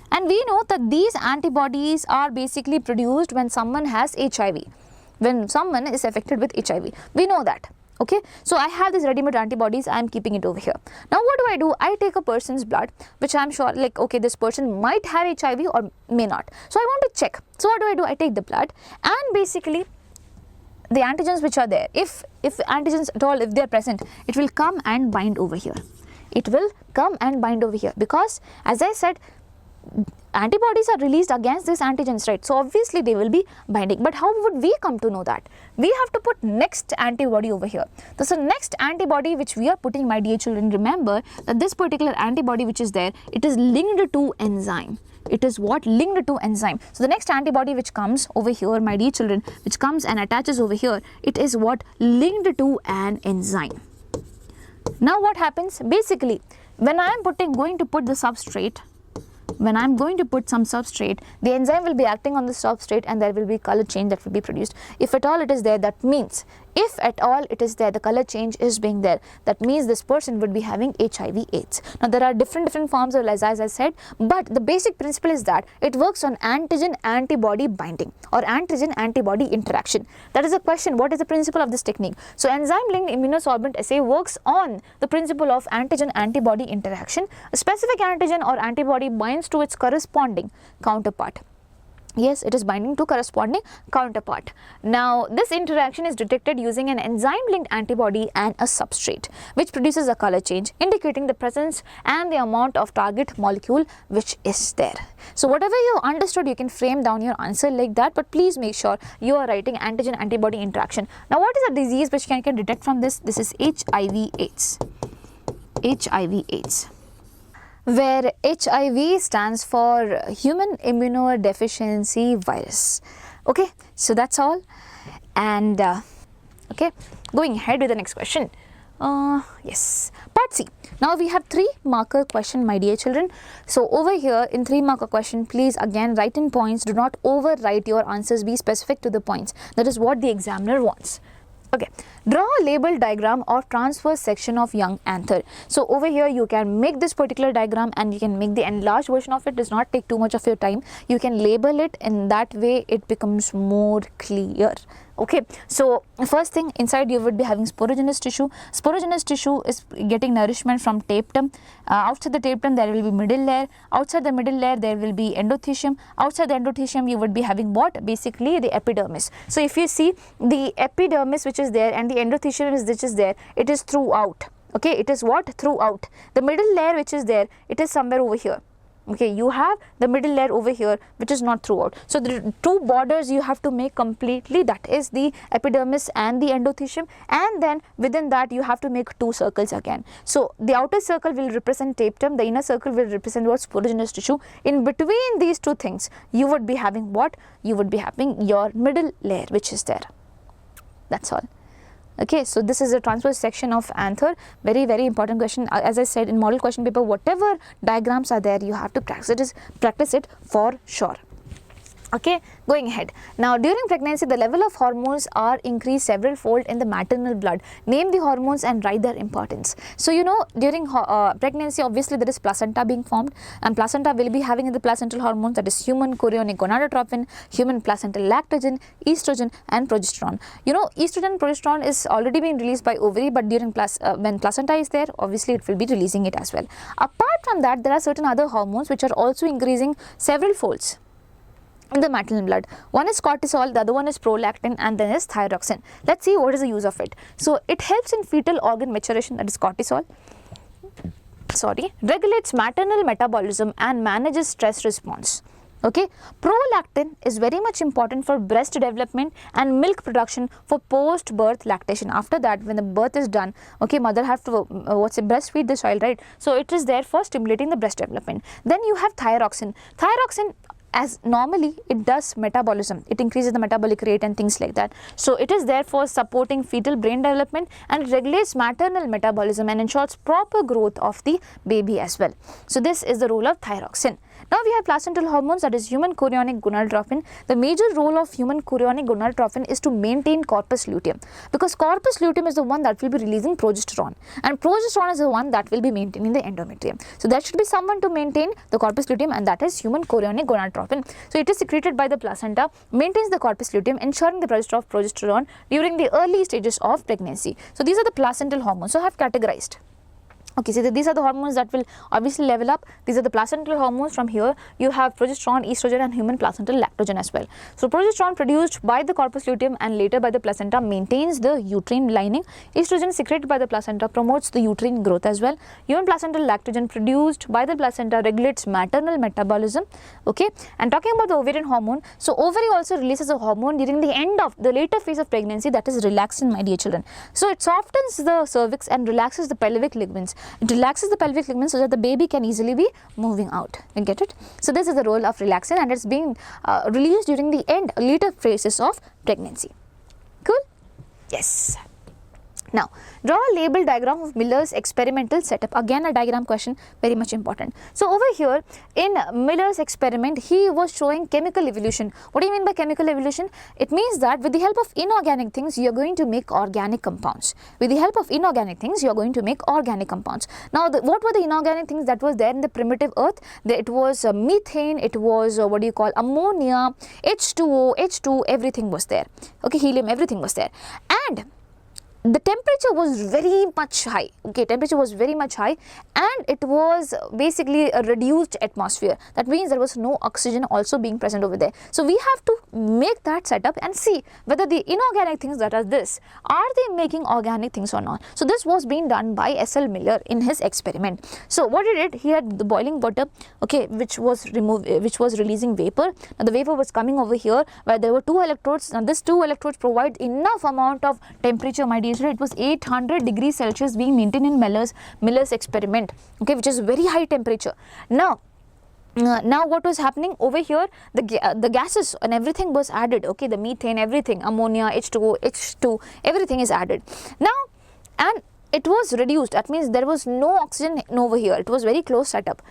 And we know that these antibodies are basically produced when someone has HIV. When someone is affected with HIV, we know that. Okay, so I have this ready-made antibodies, I am keeping it over here. Now what do? I take a person's blood, which I am sure, like, okay, this person might have HIV or may not. So I want to check. So what do? I take the blood, and basically the antigens which are there, if antigens at all, if they are present, it will come and bind over here. It will come and bind over here, because as I said, antibodies are released against these antigens, right? So obviously they will be binding. But how would we come to know that? We have to put next antibody over here. So next antibody which we are putting, my dear children, remember that this particular antibody which is there, it is linked to enzyme. It is what? Linked to enzyme. So the next antibody which comes over here, my dear children, which comes and attaches over here, it is what? Linked to an enzyme. Now what happens? Basically, when I am going to put the substrate, when I am going to put some substrate, the enzyme will be acting on the substrate, and there will be color change that will be produced. If at all it is there, that means, if at all it is there, the color change is being there, that means this person would be having HIV/AIDS. Now there are different forms of ELISA, as I said, but the basic principle is that it works on antigen-antibody binding or antigen-antibody interaction. That is the question, what is the principle of this technique? So enzyme-linked immunosorbent assay works on the principle of antigen-antibody interaction. A specific antigen or antibody binds to its corresponding counterpart. Yes, it is binding to corresponding counterpart. Now, this interaction is detected using an enzyme-linked antibody and a substrate, which produces a color change, indicating the presence and the amount of target molecule which is there. So, whatever you understood, you can frame down your answer like that, but please make sure you are writing antigen-antibody interaction. Now, what is a disease which can detect from this? This is HIV/AIDS. HIV/AIDS, where HIV stands for human immunodeficiency virus. Okay, so that's all. And okay, going ahead with the next question. Yes, part C. Now we have 3-marker question, my dear children. So over here in 3-marker question, please again write in points. Do not overwrite your answers. Be specific to the points. That is what the examiner wants. Okay, draw a label diagram of transverse section of young anther. So over here you can make this particular diagram, and you can make the enlarged version of it. Does not take too much of your time. You can label it, in that way it becomes more clear. Okay, so first thing, inside you would be having sporogenous tissue. Sporogenous tissue is getting nourishment from tapetum. Outside the tapetum there will be middle layer. Outside the middle layer there will be endothecium. Outside the endothecium you would be having what? Basically the epidermis. So if you see the epidermis which is there and the endothecium which is there, it is throughout. Okay, it is what? Throughout. The middle layer which is there, it is somewhere over here. Okay, you have the middle layer over here which is not throughout. So the two borders you have to make completely, that is the epidermis and the endothecium, and then within that you have to make 2 circles again. So the outer circle will represent tapetum, the inner circle will represent what? Sporogenous tissue. In between these 2 things you would be having what? You would be having your middle layer which is there. That's all. Okay, so this is a transverse section of anther. Very, very important question. As I said in model question paper, whatever diagrams are there, you have to practice it for sure. Okay, going ahead. Now, during pregnancy, the level of hormones are increased several fold in the maternal blood. Name the hormones and write their importance. So, you know, during pregnancy, obviously there is placenta being formed, and placenta will be having the placental hormones, that is human chorionic gonadotropin, human placental lactogen, estrogen and progesterone. You know, estrogen and progesterone is already being released by ovary, but during when placenta is there, obviously it will be releasing it as well. Apart from that, there are certain other hormones which are also increasing several folds in the maternal blood. One is cortisol, the other one is prolactin, and then is thyroxine. Let's see what is the use of it. So, it helps in fetal organ maturation, that is cortisol. Regulates maternal metabolism and manages stress response. Okay, prolactin is very much important for breast development and milk production for post-birth lactation. After that, when the birth is done, okay, mother have to breastfeed the child, right? So, it is there for stimulating the breast development. Then you have thyroxine. Thyroxine, as normally it does metabolism, it increases the metabolic rate and things like that. So, it is therefore supporting fetal brain development and regulates maternal metabolism and ensures proper growth of the baby as well. So, this is the role of thyroxine. Now, we have placental hormones, that is human chorionic gonadotropin. The major role of human chorionic gonadotropin is to maintain corpus luteum, because corpus luteum is the one that will be releasing progesterone, and progesterone is the one that will be maintaining the endometrium. So, there should be someone to maintain the corpus luteum, and that is human chorionic gonadotropin. So, it is secreted by the placenta, maintains the corpus luteum, ensuring the production of progesterone during the early stages of pregnancy. So, these are the placental hormones. So, I have categorized. Okay, so these are the hormones that will obviously level up. These are the placental hormones. From here, you have progesterone, estrogen and human placental lactogen as well. So, progesterone produced by the corpus luteum and later by the placenta maintains the uterine lining. Estrogen secreted by the placenta promotes the uterine growth as well. Human placental lactogen produced by the placenta regulates maternal metabolism. Okay, and talking about the ovarian hormone, so ovary also releases a hormone during the end of the later phase of pregnancy, that is relaxin, my dear children. So, it softens the cervix and relaxes the pelvic ligaments. It relaxes the pelvic ligaments so that the baby can easily be moving out. You get it? So, this is the role of relaxin, and it's being released during the later phases of pregnancy. Cool? Yes. Now, draw a label diagram of Miller's experimental setup. Again, a diagram question, very much important. So, over here in Miller's experiment, he was showing chemical evolution. What do you mean by chemical evolution? It means that with the help of inorganic things, you are going to make organic compounds. With the help of inorganic things, you are going to make organic compounds. Now, what were the inorganic things that was there in the primitive earth? It was methane, it was ammonia, H2O, H2, everything was there. Okay, helium, everything was there. And the temperature was very much high. Okay, temperature was very much high, and it was basically a reduced atmosphere. That means there was no oxygen also being present over there. So, we have to make that setup and see whether the inorganic things that are this, are they making organic things or not. So, this was being done by S.L. Miller in his experiment. So, what he did, he had the boiling water, okay, which was releasing vapor. Now, the vapor was coming over here where there were two electrodes. Now, these two electrodes provide enough amount of temperature, my dear. It was 800 degrees Celsius being maintained in Miller's experiment, okay, which is very high temperature. Now what was happening over here, the gases and everything was added, okay, the methane, everything, ammonia, H2O, H2, everything is added. Now, and it was reduced, that means there was no oxygen over here, it was very close setup.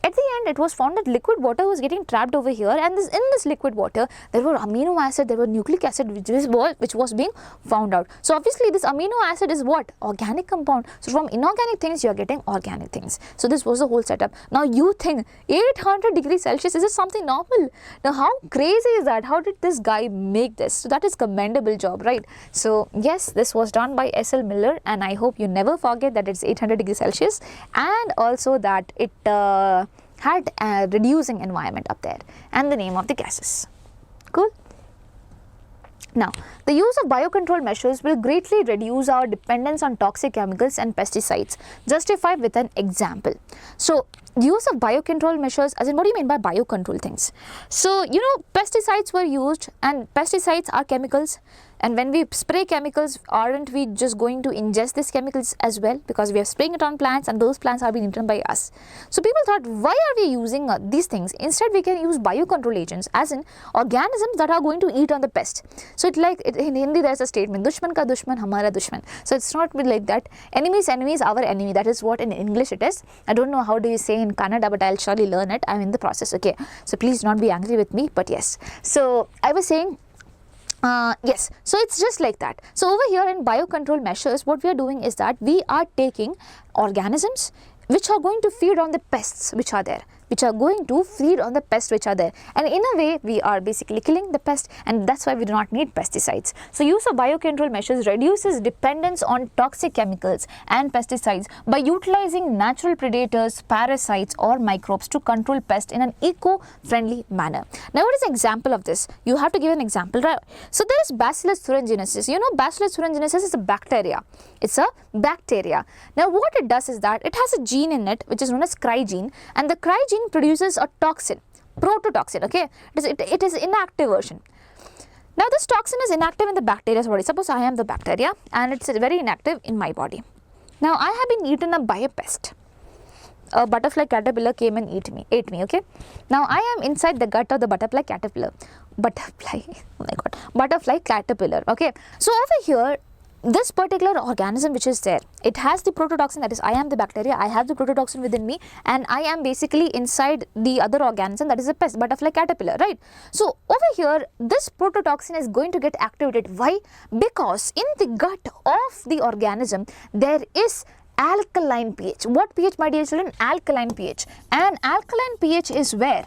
At the end, it was found that liquid water was getting trapped over here, and in this liquid water, there were amino acid, there were nucleic acid, which was being found out. So, obviously, this amino acid is what? Organic compound. So, from inorganic things, you are getting organic things. So, this was the whole setup. Now, you think 800 degrees Celsius, is it something normal? Now, how crazy is that? How did this guy make this? So, that is commendable job, right? So, yes, this was done by S.L. Miller, and I hope you never forget that it's 800 degrees Celsius, and also that it had a reducing environment up there, and the name of the gases. Cool. Now, the use of biocontrol measures will greatly reduce our dependence on toxic chemicals and pesticides. Justify with an example. So, the use of biocontrol measures, as in what do you mean by biocontrol things? So, you know, pesticides were used, and pesticides are chemicals, and when we spray chemicals, aren't we just going to ingest these chemicals as well, because we are spraying it on plants and those plants are being eaten by us. So, people thought, why are we using these things? Instead, we can use biocontrol agents, as in organisms that are going to eat on the pest. So, in Hindi there is a statement, dushman ka dushman hamara dushman. So, it's not like that. Enemy's enemy is our enemy. That is what in English it is. I don't know how do you say in Kannada, but I'll surely learn it. I'm in the process, okay? So please do not be angry with me, but yes. So I was saying, yes, so it's just like that. So over here in biocontrol measures, what we are doing is that we are taking organisms which are going to feed on the pests which are there, and in a way we are basically killing the pest, and that's why we do not need pesticides. So use of biocontrol measures reduces dependence on toxic chemicals and pesticides by utilizing natural predators, parasites or microbes to control pests in an eco-friendly manner. Now what is an example of this? You have to give an example, right? So there is Bacillus thuringiensis. You know, Bacillus thuringiensis is a bacteria. It's a bacteria. Now what it does is that it has a gene in it which is known as cry gene, and the cry gene produces a toxin, prototoxin, okay? It is inactive version. Now this toxin is inactive in the bacteria's body. Suppose I am the bacteria and it's very inactive in my body. Now I have been eaten up by a pest. A butterfly caterpillar came and ate me, okay? Now I am inside the gut of the butterfly caterpillar. Butterfly caterpillar, okay? So over here, this particular organism which is there, it has the prototoxin, that is I am the bacteria, I have the prototoxin within me, and I am basically inside the other organism, that is a pest, butterfly caterpillar, right? So over here, this prototoxin is going to get activated. Why? Because in the gut of the organism, there is alkaline pH. What pH, my dear children? Alkaline pH. And alkaline pH is where?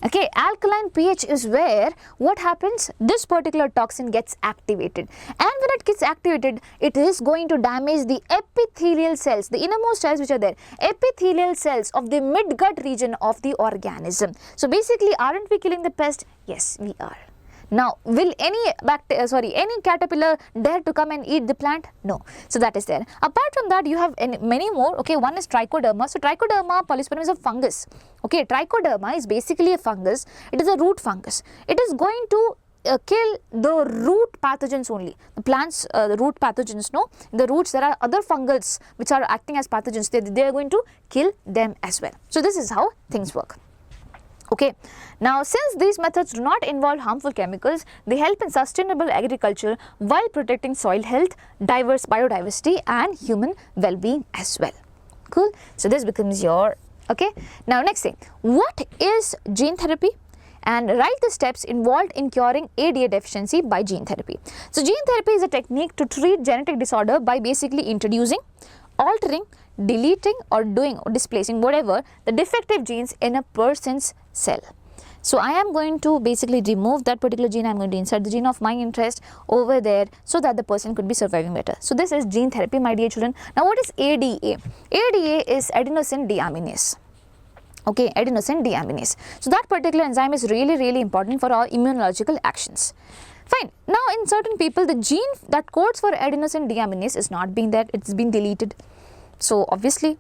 Okay, alkaline pH is where what happens? This particular toxin gets activated, and when it gets activated, it is going to damage the epithelial cells, the innermost cells which are there, epithelial cells of the mid-gut region of the organism. So basically, aren't we killing the pest? Yes, we are. Now, will any caterpillar dare to come and eat the plant? No. So that is there. Apart from that, you have many more. Okay, one is trichoderma. So trichoderma polysperm is a fungus. Okay, trichoderma is basically a fungus. It is a root fungus. It is going to kill the root pathogens only. The plants, the root pathogens, no. In the roots, there are other fungals which are acting as pathogens. They are going to kill them as well. So this is how things work. Okay. Now, since these methods do not involve harmful chemicals, they help in sustainable agriculture while protecting soil health, biodiversity and human well-being as well. Cool. So this becomes your, okay. Now next thing, what is gene therapy? And write the steps involved in curing ADA deficiency by gene therapy. So gene therapy is a technique to treat genetic disorder by basically introducing, altering, deleting or doing or displacing whatever the defective genes in a person's cell. So I am going to basically remove that particular gene. I am going to insert the gene of my interest over there so that the person could be surviving better. So this is gene therapy, my dear children. Now what is ADA? ADA is adenosine deaminase. Okay, adenosine deaminase. So that particular enzyme is really important for our immunological actions. Fine. Now in certain people, the gene that codes for adenosine deaminase is not being there, it's been deleted. So obviously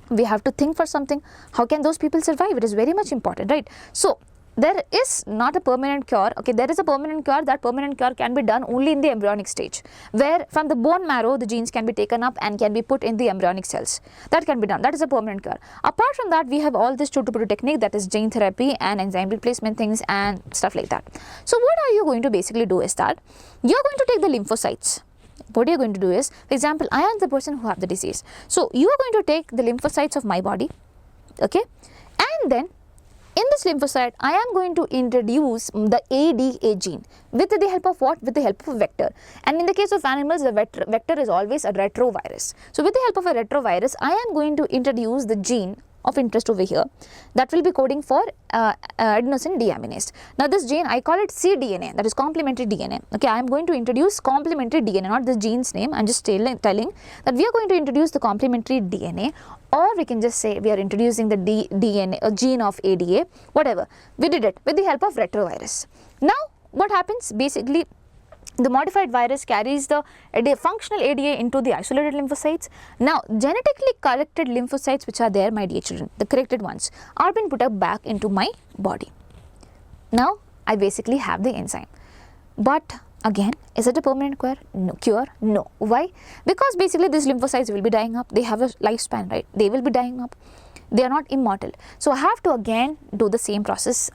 we have to think for something. How can those people survive? It is very much important, right? So there is not a permanent cure. Okay, there is a permanent cure. That permanent cure can be done only in the embryonic stage, where from the bone marrow the genes can be taken up and can be put in the embryonic cells. That can be done. That is a permanent cure. Apart from that, we have all this chotu-putu technique, that is gene therapy and enzyme replacement things and stuff like that. So what are you going to basically do is that you are going to take the lymphocytes. What you are going to do is, for example, I am the person who have the disease. So you are going to take the lymphocytes of my body, okay, and then in this lymphocyte, I am going to introduce the ADA gene with the help of what? With the help of a vector. And in the case of animals, the vector is always a retrovirus. So with the help of a retrovirus, I am going to introduce the gene of interest over here that will be coding for adenosine deaminase. Now this gene, I call it cDNA, that is complementary DNA. Okay, I am going to introduce complementary DNA, not the gene's name. I am just telling that we are going to introduce the complementary DNA, or we can just say we are introducing the DNA, a gene of ADA, whatever. We did it with the help of retrovirus. Now what happens? Basically, the modified virus carries the functional ADA into the isolated lymphocytes. Now, genetically corrected lymphocytes which are there, my dear children, the corrected ones, are being put up back into my body. Now, I basically have the enzyme. But again, is it a permanent cure? No. Why? Because basically these lymphocytes will be dying up. They have a lifespan, right? They will be dying up. They are not immortal. So I have to again do the same process.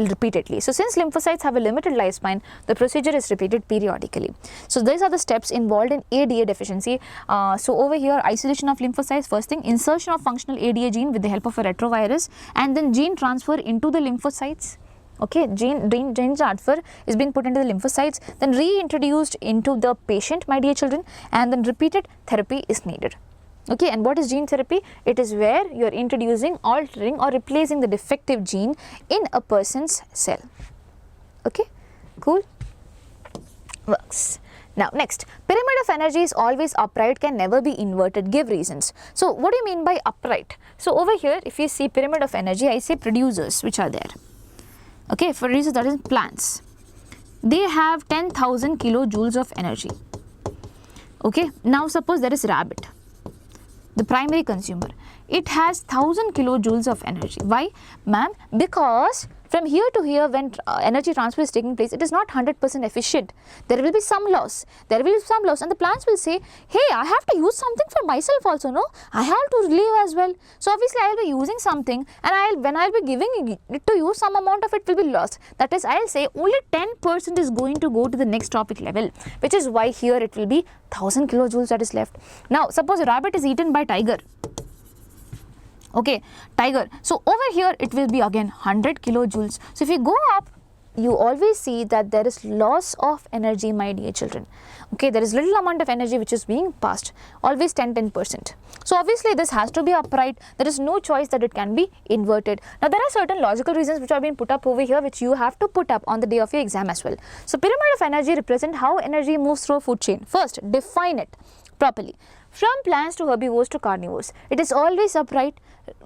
repeatedly. So since lymphocytes have a limited lifespan, the procedure is repeated periodically. So these are the steps involved in ADA deficiency. So over here, isolation of lymphocytes, first thing, insertion of functional ADA gene with the help of a retrovirus, and then gene transfer into the lymphocytes. Okay, gene transfer is being put into the lymphocytes, then reintroduced into the patient, my dear children, and then repeated therapy is needed. Okay, and what is gene therapy? It is where you are introducing, altering or replacing the defective gene in a person's cell. Okay, cool, works. Now next, pyramid of energy is always upright, can never be inverted. Give reasons. So what do you mean by upright? So over here, if you see pyramid of energy, I say producers which are there. Okay, for reasons, that is plants. They have 10,000 kilojoules of energy. Okay, now suppose there is rabbit, the primary consumer. It has 1000 kilojoules of energy. Why, ma'am? Because from here to here, when energy transfer is taking place, it is not 100% efficient. There will be some loss. There will be some loss, and the plants will say, hey, I have to use something for myself also, no? I have to live as well. So obviously, I will be using something, and when I will be giving it to you, some amount of it will be lost. That is, I will say only 10% is going to go to the next topic level, which is why here it will be 1000 kilojoules that is left. Now, suppose a rabbit is eaten by tiger. Okay, tiger. So over here it will be again 100 kilojoules. So if you go up, you always see that there is loss of energy, my dear children. Okay, there is little amount of energy which is being passed, always 10%. So obviously this has to be upright. There is no choice that it can be inverted. Now there are certain logical reasons which are being put up over here, which you have to put up on the day of your exam as well. So pyramid of energy represent how energy moves through a food chain. First, define it properly. From plants to herbivores to carnivores, it is always upright,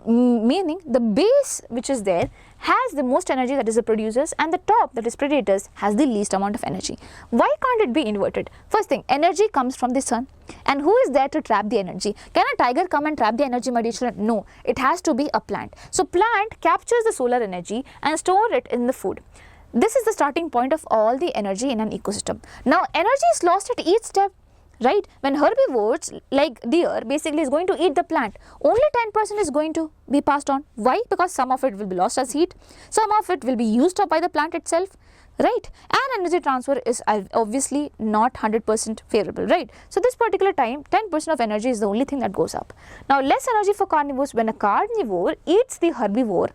meaning the base which is there has the most energy, that is the producers, and the top, that is predators, has the least amount of energy. Why can't it be inverted? First thing, energy comes from the sun, and who is there to trap the energy? Can a tiger come and trap the energy, my dear children? No, it has to be a plant. So plant captures the solar energy and store it in the food. This is the starting point of all the energy in an ecosystem. Now energy is lost at each step. Right, when herbivores like deer basically is going to eat the plant, only 10% is going to be passed on. Why? Because some of it will be lost as heat, some of it will be used up by the plant itself, right? And energy transfer is obviously not 100% favorable, right? So this particular time, 10% of energy is the only thing that goes up. Now less energy for carnivores. When a carnivore eats the herbivore,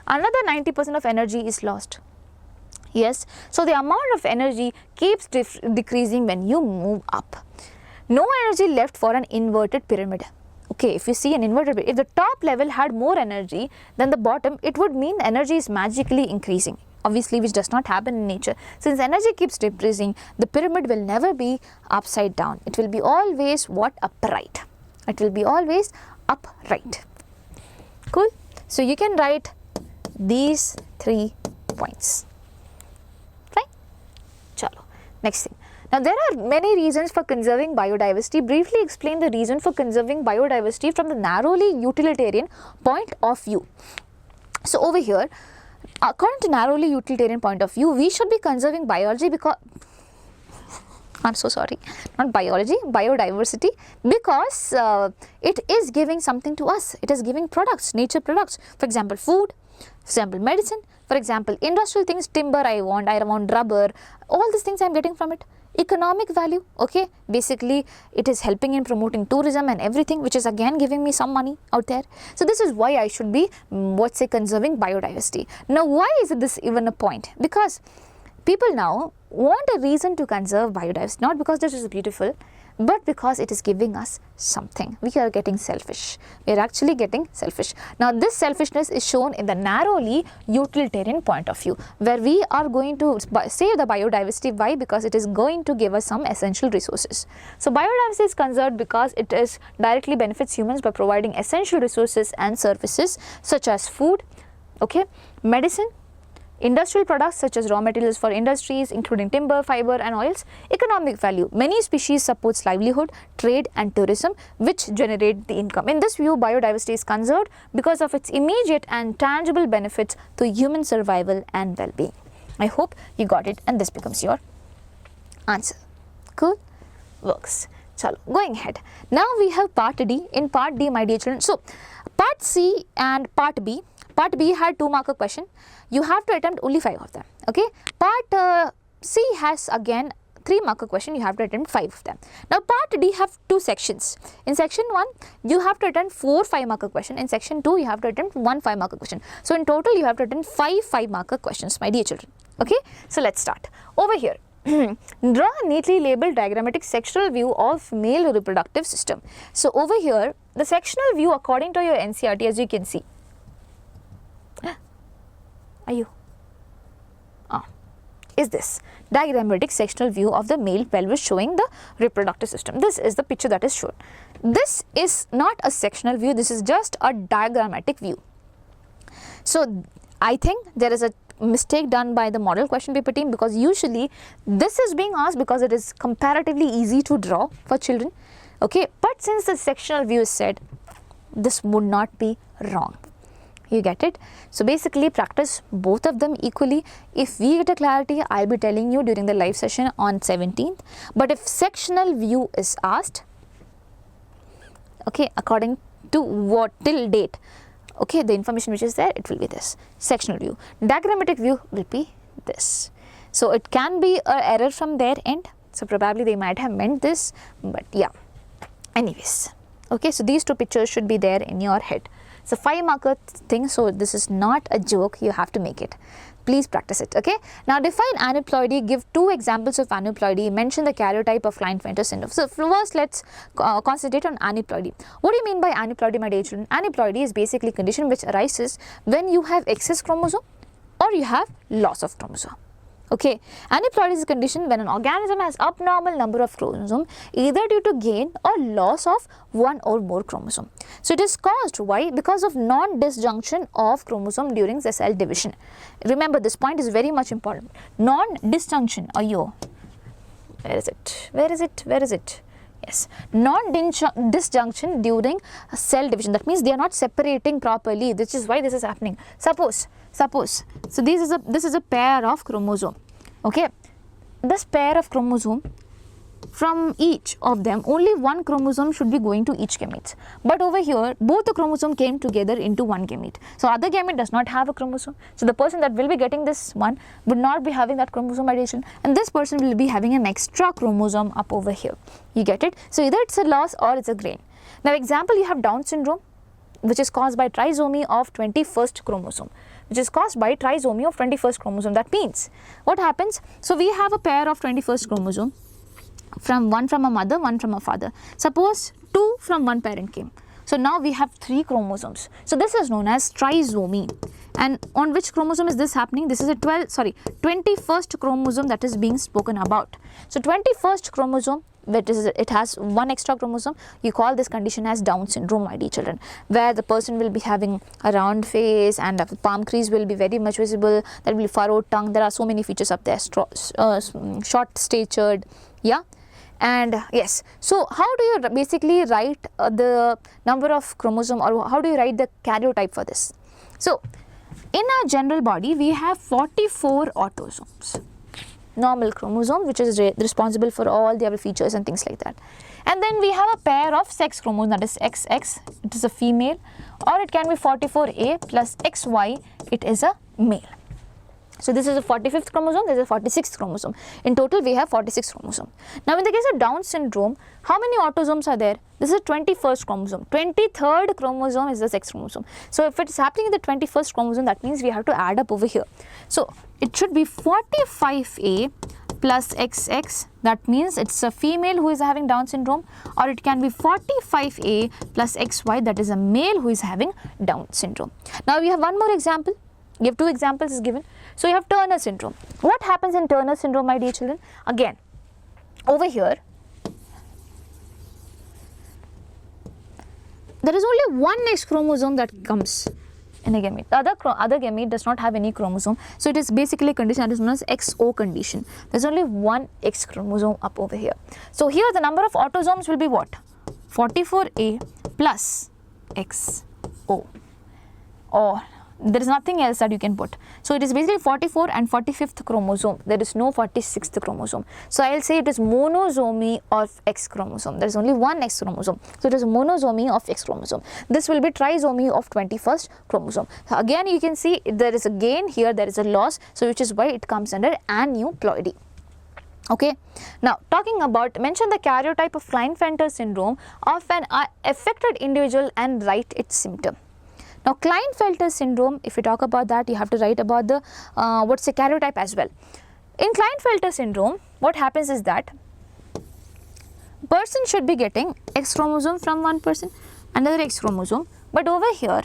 another 90% of energy is lost. Yes, so the amount of energy keeps decreasing when you move up. No energy left for an inverted pyramid. Okay, if you see an inverted pyramid, if the top level had more energy than the bottom, it would mean energy is magically increasing. Obviously, which does not happen in nature. Since energy keeps decreasing, the pyramid will never be upside down. It will be always what? Upright. It will be always upright. Cool. So you can write these 3 points. Fine. Chalo. Next thing. Now, there are many reasons for conserving biodiversity. Briefly explain the reason for conserving biodiversity from the narrowly utilitarian point of view. So, over here, according to narrowly utilitarian point of view, we should be conserving biology because, I'm so sorry, not biology, biodiversity, because it is giving something to us. It is giving products, nature products, for example, food, for example, medicine, for example, industrial things, timber I want rubber, all these things I am getting from it. Economic value, okay, basically it is helping in promoting tourism and everything, which is again giving me some money out there. So this is why I should be, conserving biodiversity. Now, why is this even a point? Because people now want a reason to conserve biodiversity, not because this is beautiful, but because it is giving us something. We are getting selfish. We are actually getting selfish. Now, this selfishness is shown in the narrowly utilitarian point of view, where we are going to save the biodiversity. Why? Because it is going to give us some essential resources. So, biodiversity is conserved because it is directly benefits humans by providing essential resources and services such as food, okay, medicine, industrial products such as raw materials for industries including timber, fiber and oils, economic value. Many species supports livelihood, trade and tourism, which generate the income. In this view, biodiversity is conserved because of its immediate and tangible benefits to human survival and well-being. I hope you got it and this becomes your answer. Cool? Works. Chalo, going ahead. Now we have part D. In part D, my dear children, so part C and part B. Part B had 2 marker question. You have to attempt only 5 of them. Okay. Part C has again 3 marker question. You have to attempt 5 of them. Now part D have 2 sections. In section 1, you have to attempt 4 5 marker question. In section 2, you have to attempt 1 5 marker question. So in total, you have to attempt 5 5 marker questions, my dear children. Okay. So let's start. Over here. Draw a neatly labeled diagrammatic sectional view of male reproductive system. So over here, the sectional view according to your NCERT, as you can see. Are you? Is this diagrammatic sectional view of the male pelvis showing the reproductive system. This is the picture that is shown. This is not a sectional view, this is just a diagrammatic view. So I think there is a mistake done by the model question paper team, because usually this is being asked because it is comparatively easy to draw for children. Okay, but since the sectional view is said, this would not be wrong. You get it? So basically practice both of them equally. If we get a clarity, I'll be telling you during the live session on 17th. But if sectional view is asked, okay, according to what till date, okay, the information which is there, it will be this sectional view. Diagrammatic view will be this. So it can be an error from their end. So probably they might have meant this, but yeah. Anyways, okay, so these 2 pictures should be there in your head. So 5 marker thing, so this is not a joke, you have to make it. Please practice it, okay. Now define aneuploidy, give 2 examples of aneuploidy, mention the karyotype of Klinefelter syndrome. So first let's concentrate on aneuploidy. What do you mean by aneuploidy, my dear children? Aneuploidy is basically a condition which arises when you have excess chromosome or you have loss of chromosome. Okay, aneuploidy is a condition when an organism has abnormal number of chromosomes either due to gain or loss of 1 or more chromosome. So it is caused, why? Because of non-disjunction of chromosome during the cell division. Remember, this point is very much important. Non-disjunction, where is it? Where is it? Where is it? Yes, non-disjunction during cell division. That means they are not separating properly, which is why this is happening. Suppose, so this is a pair of chromosome. Okay, this pair of chromosome, from each of them, only 1 chromosome should be going to each gamete. But over here, both the chromosome came together into 1 gamete. So other gamete does not have a chromosome. So the person that will be getting this one would not be having that chromosome addition, and this person will be having an extra chromosome up over here. You get it? So either it's a loss or it's a gain. Now example, you have Down syndrome, which is caused by trisomy of 21st chromosome. That means what happens? So we have a pair of 21st chromosome, from one from a mother, one from a father. Suppose 2 from one parent came. So now we have 3 chromosomes. So this is known as trisomy. And on which chromosome is this happening? This is a 21st chromosome that is being spoken about. So 21st chromosome, it has 1 extra chromosome. You call this condition as Down syndrome, my dear children, where the person will be having a round face and the palm crease will be very much visible. There will be furrowed tongue. There are so many features up there. Short statured, yeah. And yes, so how do you basically write the number of chromosome, or how do you write the karyotype for this? So in our general body, we have 44 autosomes. Normal chromosome, which is responsible for all the other features and things like that. And then we have a pair of sex chromosomes, that is XX, it is a female, or it can be 44A plus XY, it is a male. So this is a 45th chromosome, this is a 46th chromosome. In total, we have 46 chromosomes. Now in the case of Down syndrome, how many autosomes are there? This is 21st chromosome. 23rd chromosome is the sex chromosome. So if it is happening in the 21st chromosome, that means we have to add up over here. So it should be 45A plus XX, that means it's a female who is having Down syndrome, or it can be 45A plus XY, that is a male who is having Down syndrome. Now we have one more example. You have 2 examples is given. So you have Turner syndrome. What happens in Turner syndrome, my dear children? Again, over here, there is only 1 X chromosome that comes in a gamete. The other gamete does not have any chromosome. So it is basically a condition that is known as XO condition. There is only 1 X chromosome up over here. So here the number of autosomes will be what? 44A plus XO. Or There is nothing else that you can put. So it is basically 44 and 45th chromosome. There is no 46th chromosome. So I will say it is monosomy of X chromosome. There is only one X chromosome. So it is monosomy of X chromosome. This will be trisomy of 21st chromosome. So again you can see there is a gain here, there is a loss. So which is why it comes under aneuploidy. Okay. Now talking about, mention the karyotype of Klinefelter syndrome of an affected individual and write its symptom. Now Klinefelter syndrome, if you talk about that, you have to write about the what's the karyotype as well. In Klinefelter syndrome, what happens is that person should be getting X chromosome from one person, another X chromosome, but over here,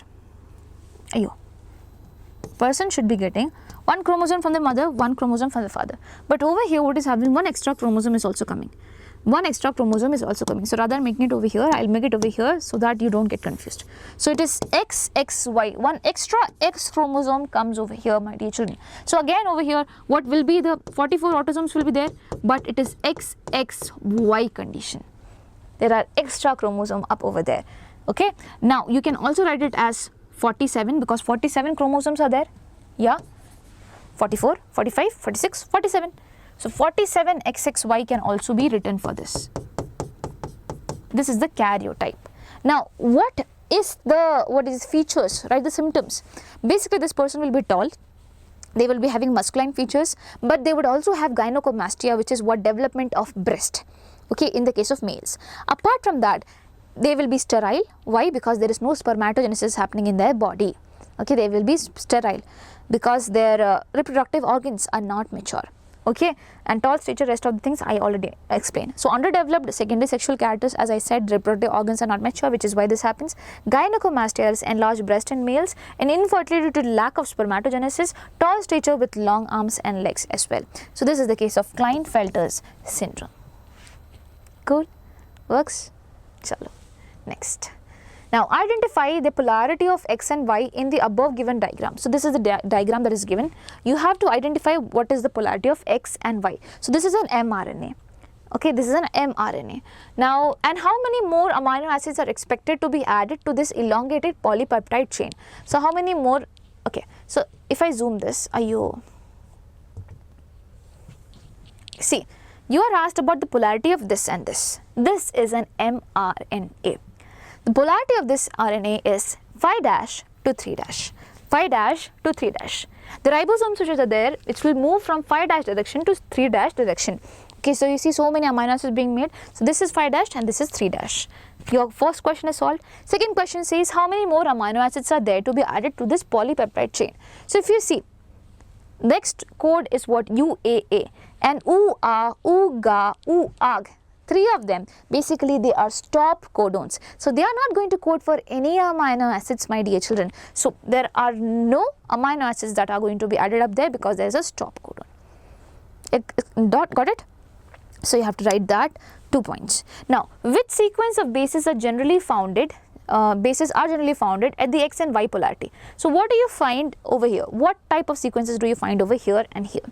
person should be getting one chromosome from the mother, one chromosome from the father. But over here, what is happening? One extra chromosome is also coming. One extra chromosome is also coming. So rather than making it over here, I'll make it over here so that you don't get confused. So it is XXY. One extra X chromosome comes over here, my dear children. So again over here, what will be the 44 autosomes will be there, but it is XXY condition. There are extra chromosome up over there. Okay. Now you can also write it as 47 because 47 chromosomes are there. Yeah. 44, 45, 46, 47. So 47 XXY can also be written for this. This is the karyotype. Now what is features, right? The symptoms. Basically this person will be tall. They will be having masculine features, but they would also have gynecomastia, which is what development of breast. Okay, in the case of males. Apart from that, they will be sterile. Why? Because there is no spermatogenesis happening in their body. Okay, they will be sterile because their reproductive organs are not mature. Okay, and tall stature, rest of the things I already explained. So underdeveloped secondary sexual characters, as I said, reproductive organs are not mature, which is why this happens. Gynecomastia is enlarged breast in males, and infertility due to lack of spermatogenesis, tall stature with long arms and legs as well. So this is the case of Klinefelter's syndrome. Cool? Works? Chalo. Next. Now identify the polarity of X and Y in the above given diagram. So this is the diagram that is given. You have to identify what is the polarity of X and Y. So this is an mRNA. Okay, this is an mRNA. Now, and how many more amino acids are expected to be added to this elongated polypeptide chain? So how many more? Okay, so if I zoom this, see, you are asked about the polarity of this and this. This is an mRNA. The polarity of this RNA is 5' to 3'. 5' to 3'. The ribosomes which are there, it will move from 5' direction to 3' direction. Okay, so you see so many amino acids being made. So this is 5' and this is 3'. Your first question is solved. Second question says how many more amino acids are there to be added to this polypeptide chain. So if you see, next code is what? UAA and UA, UGA, UAG. Three of them, basically they are stop codons. So they are not going to code for any amino acids, my dear children. So there are no amino acids that are going to be added up there because there is a stop codon. Got it? So you have to write that 2 points. Now, which sequence of bases are generally founded? Bases are generally founded at the X and Y polarity. So what do you find over here? What type of sequences do you find over here and here?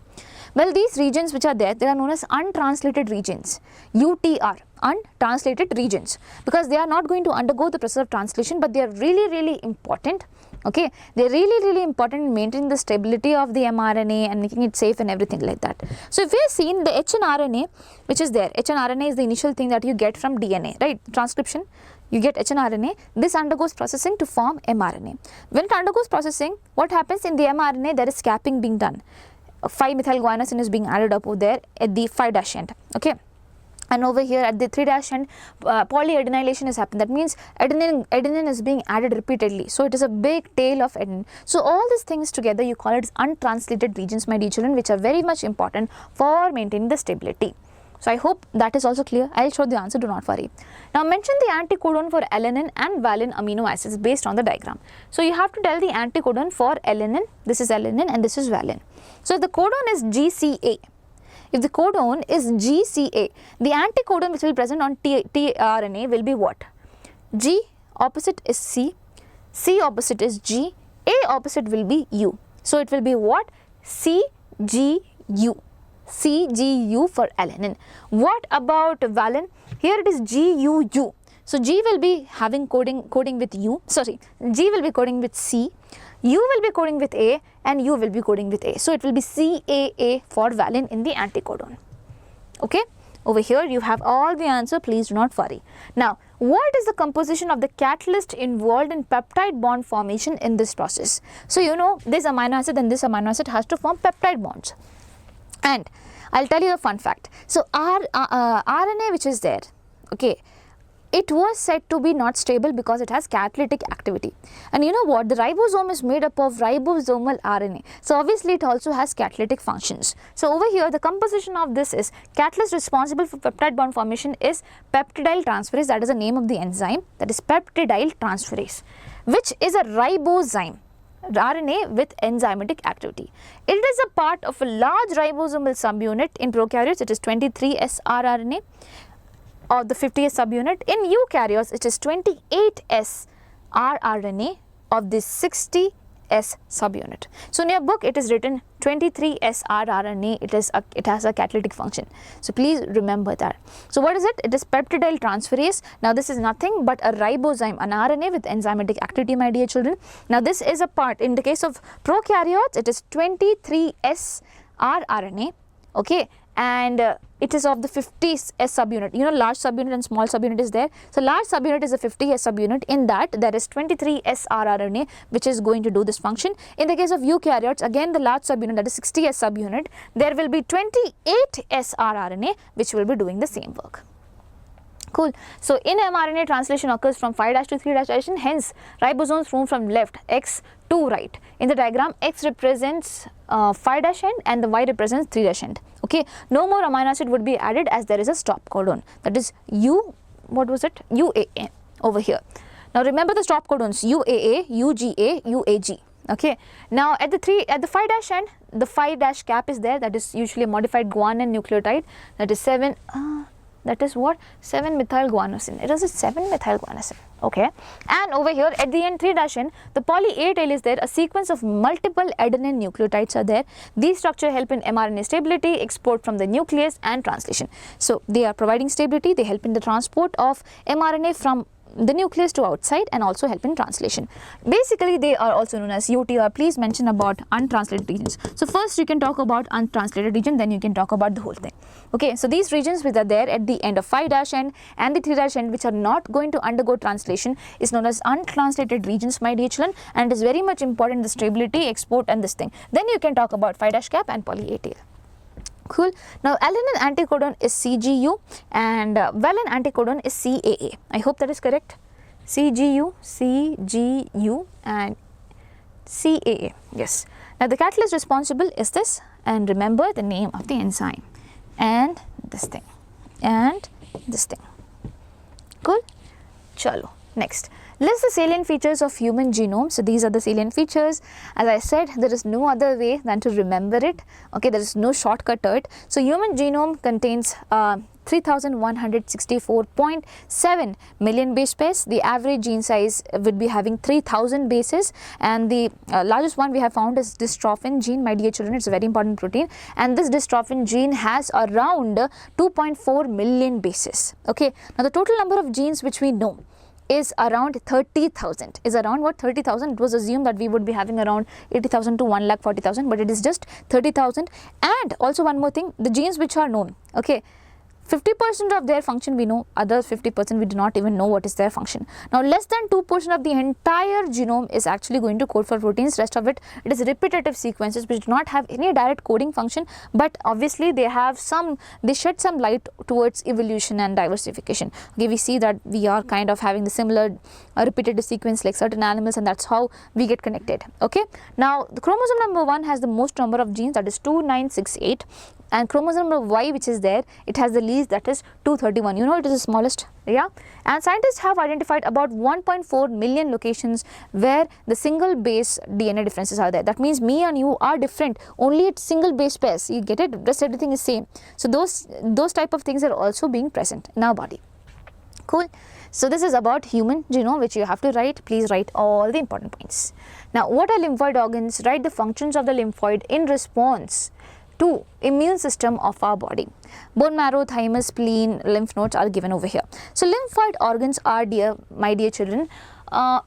Well, these regions which are there, they are known as untranslated regions, UTR, untranslated regions, because they are not going to undergo the process of translation, but they are really important. Okay, they are really important in maintaining the stability of the mRNA and making it safe and everything like that. So if we have seen the hnRNA which is there, hnRNA is the initial thing that you get from DNA, right? Transcription, you get hnRNA, this undergoes processing to form mRNA. When it undergoes processing, what happens in the mRNA? There is capping being done. 5-methylguanosine is being added up over there at the 5' end. Okay. And over here at the 3' end, polyadenylation has happened. That means adenine is being added repeatedly. So it is a big tail of adenine. So all these things together, you call it untranslated regions, my dear children, which are very much important for maintaining the stability. So I hope that is also clear. I will show the answer, do not worry. Now mention the anticodon for alanine and valine amino acids based on the diagram. So you have to tell the anticodon for alanine, this is alanine and this is valine. So if the codon is GCA, if the codon is GCA, the anticodon which will be present on tRNA will be what? G opposite is C, C opposite is G, A opposite will be U. So it will be what? CGU. CGU for alanine. What about valine? Here it is GUU. So G will be having coding with U. Sorry, G will be coding with C. you will be coding with A and you will be coding with A. So it will be CAA for valine in the anticodon. Okay, over here you have all the answer, please do not worry. Now, what is the composition of the catalyst involved in peptide bond formation in this process? So you know this amino acid and this amino acid has to form peptide bonds. And I'll tell you a fun fact. So RNA which is there, okay, it was said to be not stable because it has catalytic activity. And you know what? The ribosome is made up of ribosomal RNA. So obviously it also has catalytic functions. So over here the composition of this is catalyst responsible for peptide bond formation is peptidyl transferase, that is the name of the enzyme, that is peptidyl transferase, which is a ribozyme RNA with enzymatic activity. It is a part of a large ribosomal subunit. In prokaryotes it is 23S rRNA of the 50S subunit. In eukaryotes it is 28S rRNA of the 60S subunit. So in your book it is written 23S rRNA, it has a catalytic function. So please remember that. So what is it? It is peptidyl transferase. Now this is nothing but a ribozyme, an RNA with enzymatic activity, my dear children. Now this is a part, in the case of prokaryotes it is 23S rRNA, okay, and it is of the 50S subunit. You know, large subunit and small subunit is there. So large subunit is a 50S subunit. In that there is 23S rRNA which is going to do this function. In the case of eukaryotes, again the large subunit, that is 60S subunit, there will be 28S rRNA which will be doing the same work. Cool. So in mRNA, translation occurs from 5' to 3' direction, hence ribosomes move from left, X to right. In the diagram, X represents 5' end and the Y represents 3' end. Okay. No more amino acid would be added as there is a stop codon, that is UAA over here. Now remember the stop codons UAA, UGA, UAG. Okay. Now at the 5' end, the 5' cap is there, that is usually a modified guanine nucleotide, that is 7. That is what? 7-methylguanosine. It is a 7-methylguanosine. Okay. And over here at the end 3' end, the poly A tail is there. A sequence of multiple adenine nucleotides are there. These structures help in mRNA stability, export from the nucleus and translation. So they are providing stability. They help in the transport of mRNA from the nucleus to outside and also help in translation. Basically they are also known as UTR. Please mention about untranslated regions. So first you can talk about untranslated region, then you can talk about the whole thing. Okay, so these regions which are there at the end of 5' end and the 3' end which are not going to undergo translation is known as untranslated regions, my dear children, and it is very much important, the stability, export and this thing. Then you can talk about 5' cap and poly A tail. Cool. Now alanine anticodon is CGU and valine anticodon is CAA. I hope that is correct. CGU, CGU and CAA. Yes. Now the catalyst responsible is this, and remember the name of the enzyme and this thing and this thing. Cool. Chalo. Next, list the salient features of human genome. So these are the salient features. As I said, there is no other way than to remember it. Okay, there is no shortcut to it. So human genome contains 3,164.7 million base pairs. The average gene size would be having 3,000 bases, and the largest one we have found is dystrophin gene, my dear children. It's a very important protein, and this dystrophin gene has around 2.4 million bases. Okay, now the total number of genes which we know is around 30,000. Is around what? 30,000. It was assumed that we would be having around 80,000 to 1,40,000, but it is just 30,000. And also one more thing, the genes which are known, okay, 50% of their function we know, other 50% we do not even know what is their function. Now less than 2% of the entire genome is actually going to code for proteins. Rest of it is repetitive sequences which do not have any direct coding function, but obviously they have some, they shed some light towards evolution and diversification. Okay, we see that we are kind of having the similar repetitive sequence like certain animals, and that's how we get connected. Okay, now the chromosome number 1 has the most number of genes, that is 2968. And chromosome number Y which is there, it has the least, that is 231. You know, it is the smallest. Yeah. And scientists have identified about 1.4 million locations where the single base DNA differences are there. That means me and you are different only at single base pairs. You get it? Rest everything is same. So those type of things are also being present in our body. Cool. So this is about human genome which you have to write. Please write all the important points. Now what are lymphoid organs? Write the functions of the lymphoid in response to immune system of our body. Bone marrow, thymus, spleen, lymph nodes are given over here. So lymphoid organs are, my dear children,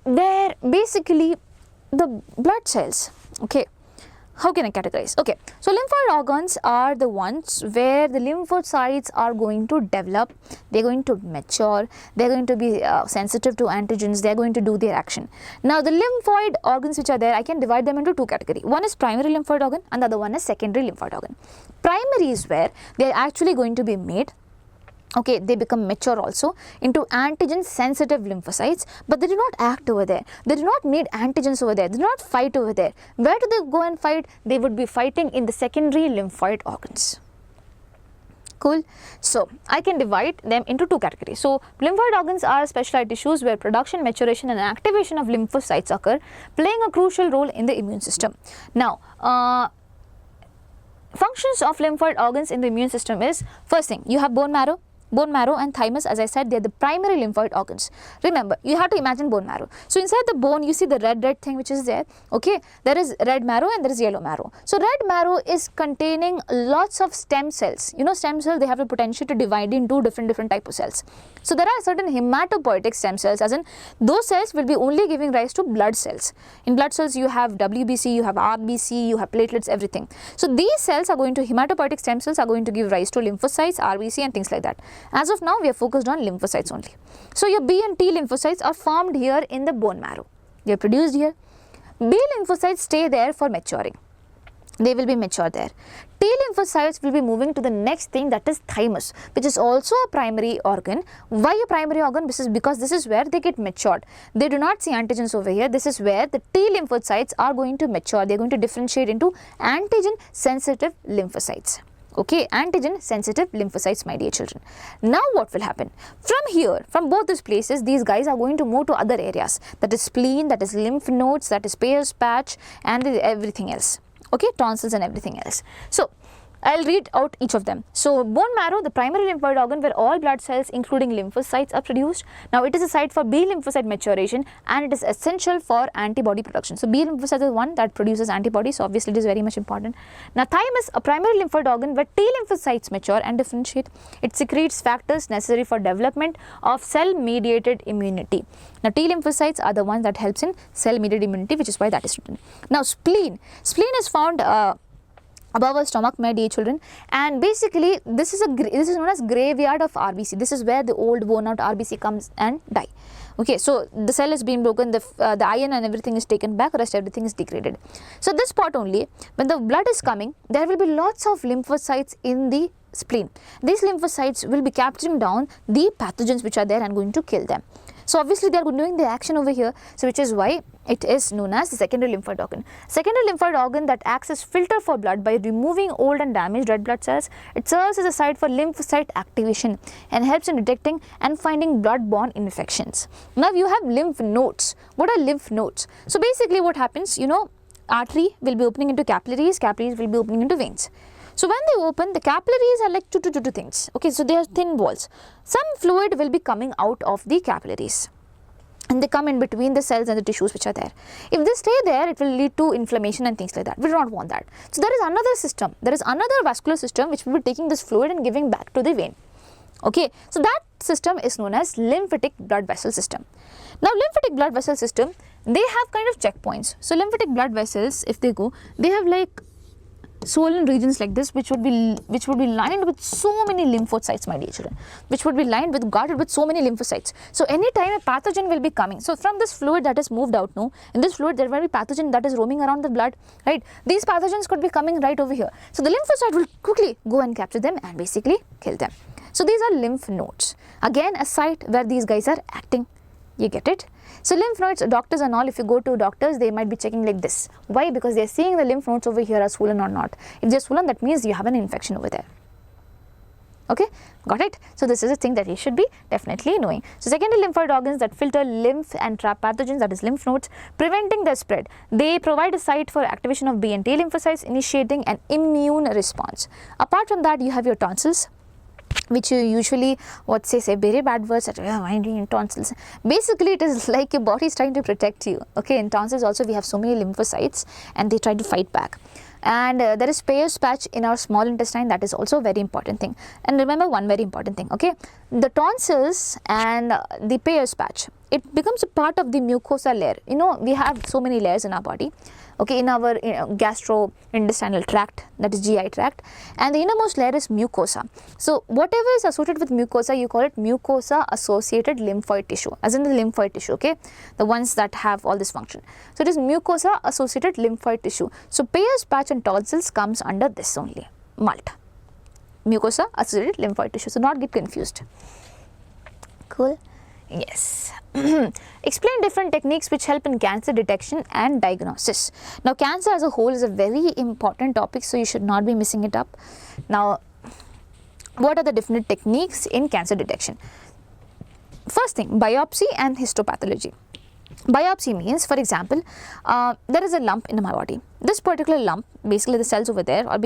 they're basically the blood cells, okay, how can I categorize? Okay, so lymphoid organs are the ones where the lymphocytes are going to develop, they are going to mature, they are going to be sensitive to antigens, they are going to do their action. Now the lymphoid organs which are there, I can divide them into two categories. One is primary lymphoid organ and the other one is secondary lymphoid organ. Primary is where they are actually going to be made, okay, they become mature also into antigen sensitive lymphocytes, but they do not act over there, they do not need antigens over there, they do not fight over there. Where do they go and fight? They would be fighting in the secondary lymphoid organs. Cool. So I can divide them into two categories. So lymphoid organs are specialized tissues where production, maturation and activation of lymphocytes occur, playing a crucial role in the immune system. Now functions of lymphoid organs in the immune system is, first thing, you have bone marrow. Bone marrow and thymus, as I said, they are the primary lymphoid organs. Remember, you have to imagine bone marrow. So inside the bone, you see the red thing which is there. Okay, there is red marrow and there is yellow marrow. So red marrow is containing lots of stem cells. You know, stem cells, they have the potential to divide into different type of cells. So there are certain hematopoietic stem cells, as in those cells will be only giving rise to blood cells. In blood cells, you have WBC, you have RBC, you have platelets, everything. So these cells are going to, hematopoietic stem cells are going to give rise to lymphocytes, RBC and things like that. As of now, we are focused on lymphocytes only. So your B and T lymphocytes are formed here in the bone marrow. They are produced here. B lymphocytes stay there for maturing. They will be mature there. T lymphocytes will be moving to the next thing, that is thymus, which is also a primary organ. Why a primary organ? Because this is where they get matured. They do not see antigens over here. This is where the T lymphocytes are going to mature. They are going to differentiate into antigen sensitive lymphocytes. Okay, antigen sensitive lymphocytes, my dear children. Now what will happen? From here, from both these places, these guys are going to move to other areas. That is spleen, that is lymph nodes, that is Peyer's patch and everything else. Okay, tonsils and everything else. So I'll read out each of them. So bone marrow, the primary lymphoid organ where all blood cells including lymphocytes are produced. Now it is a site for B lymphocyte maturation and it is essential for antibody production. So B lymphocyte is the one that produces antibodies, so obviously it is very much important. Now thymus, a primary lymphoid organ where T lymphocytes mature and differentiate. It secretes factors necessary for development of cell mediated immunity. Now T lymphocytes are the ones that helps in cell mediated immunity, which is why that is written. Now spleen is found above our stomach, my dear children, and basically this is known as graveyard of RBC. This is where the old worn out RBC comes and die. Okay, so the cell is being broken, the iron and everything is taken back, rest everything is degraded. So this part only, when the blood is coming, there will be lots of lymphocytes in the spleen. These lymphocytes will be capturing down the pathogens which are there and going to kill them. So obviously they are doing the action over here, so which is why it is known as the secondary lymphoid organ. Secondary lymphoid organ that acts as filter for blood by removing old and damaged red blood cells. It serves as a site for lymphocyte activation and helps in detecting and finding blood-borne infections. Now you have lymph nodes. What are lymph nodes? So basically what happens, you know, artery will be opening into capillaries, capillaries will be opening into veins. So when they open, the capillaries are like two things. Okay, so they are thin walls. Some fluid will be coming out of the capillaries and they come in between the cells and the tissues which are there. If they stay there, it will lead to inflammation and things like that. We do not want that. So there is another system, there is another vascular system which will be taking this fluid and giving back to the vein. Okay, so that system is known as lymphatic blood vessel system. Now lymphatic blood vessel system, they have kind of checkpoints. So lymphatic blood vessels, if they go, they have like swollen regions like this, which would be lined with so many lymphocytes, my dear children, which would be guarded with so many lymphocytes. So anytime a pathogen will be coming, so from this fluid that is moved out, no, in this fluid there will be pathogen that is roaming around the blood, right? These pathogens could be coming right over here. So the lymphocyte will quickly go and capture them and basically kill them. So these are lymph nodes. Again, a site where these guys are acting. You get it? So lymph nodes, doctors and all, if you go to doctors, they might be checking like this. Why? Because they are seeing the lymph nodes over here are swollen or not. If they are swollen, that means you have an infection over there. Okay, got it? So this is a thing that you should be definitely knowing. So secondary lymphoid organs that filter lymph and trap pathogens, that is lymph nodes, preventing their spread. They provide a site for activation of B and T lymphocytes, initiating an immune response. Apart from that, you have your tonsils, which you usually say very bad words that in tonsils. Basically it is like your body is trying to protect you. Okay, in tonsils also we have so many lymphocytes and they try to fight back. And there is Peyer's patch in our small intestine, that is also a very important thing. And remember one very important thing, okay, the tonsils and the Peyer's patch, it becomes a part of the mucosa layer. You know, we have so many layers in our body, okay, in our gastrointestinal tract, that is GI tract, and the innermost layer is mucosa. So whatever is associated with mucosa, you call it mucosa associated lymphoid tissue, as in the lymphoid tissue, okay, the ones that have all this function. So it is mucosa associated lymphoid tissue. So Peyer's patch and tonsils comes under this only, MALT, mucosa associated lymphoid tissue. So not get confused. Cool. Yes. Explain different techniques which help in cancer detection and diagnosis. Now, cancer as a whole is a very important topic, so you should not be missing it up. Now, what are the different techniques in cancer detection? First thing, biopsy and histopathology. Biopsy means, for example, there is a lump in my body. This particular lump, basically the cells over there or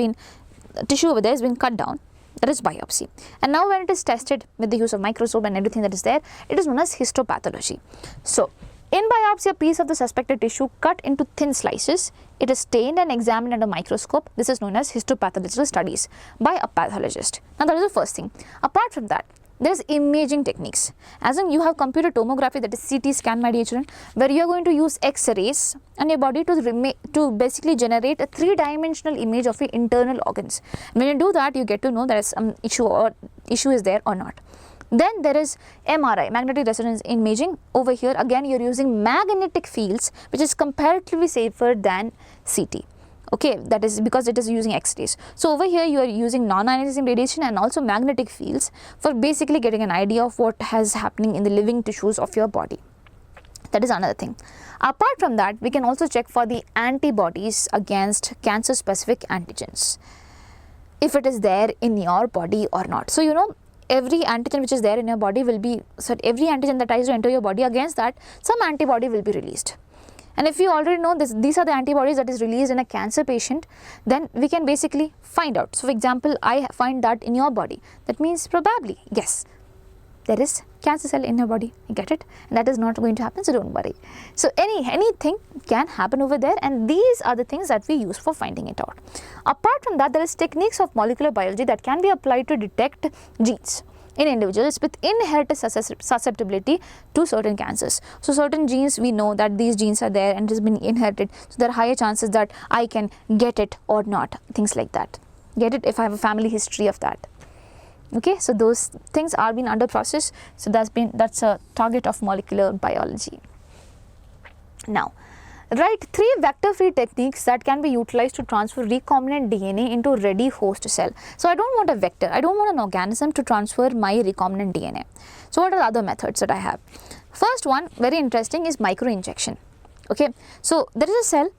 tissue over there is being cut down. That is biopsy. And now when it is tested with the use of microscope and everything that is there, it is known as histopathology. So, in biopsy, a piece of the suspected tissue cut into thin slices, it is stained and examined under a microscope. This is known as histopathological studies by a pathologist. Now, that is the first thing. Apart from that, there is imaging techniques, as in you have computer tomography, that is CT scan, my dear children, where you are going to use X-rays on your body to basically generate a three-dimensional image of your internal organs. When you do that, you get to know there is some issue is there or not. Then there is MRI, magnetic resonance imaging. Over here again you are using magnetic fields, which is comparatively safer than CT. Okay, that is because it is using X-rays. So over here you are using non-ionizing radiation and also magnetic fields for basically getting an idea of what is happening in the living tissues of your body. That is another thing. Apart from that, we can also check for the antibodies against cancer-specific antigens, if it is there in your body or not. So you know, every antigen which is there in your body will be, so every antigen that tries to enter your body, against that some antibody will be released. And if you already know this, these are the antibodies that is released in a cancer patient, then we can basically find out. So for example, I find that in your body, that means probably, yes, there is cancer cell in your body, you get it? And that is not going to happen, so don't worry. So anything can happen over there, and these are the things that we use for finding it out. Apart from that, there is techniques of molecular biology that can be applied to detect genes in individuals with inherited susceptibility to certain cancers. So certain genes, we know that these genes are there and it has been inherited, so there are higher chances that I can get it or not, things like that. Get it if I have a family history of that. Okay, so those things are being under process. So that's a target of molecular biology. Now, write 3 vector-free techniques that can be utilized to transfer recombinant DNA into ready host cell. So I don't want a vector, I don't want an organism to transfer my recombinant DNA. So what are the other methods that I have? First one, very interesting, is microinjection. Okay, so there is a cell.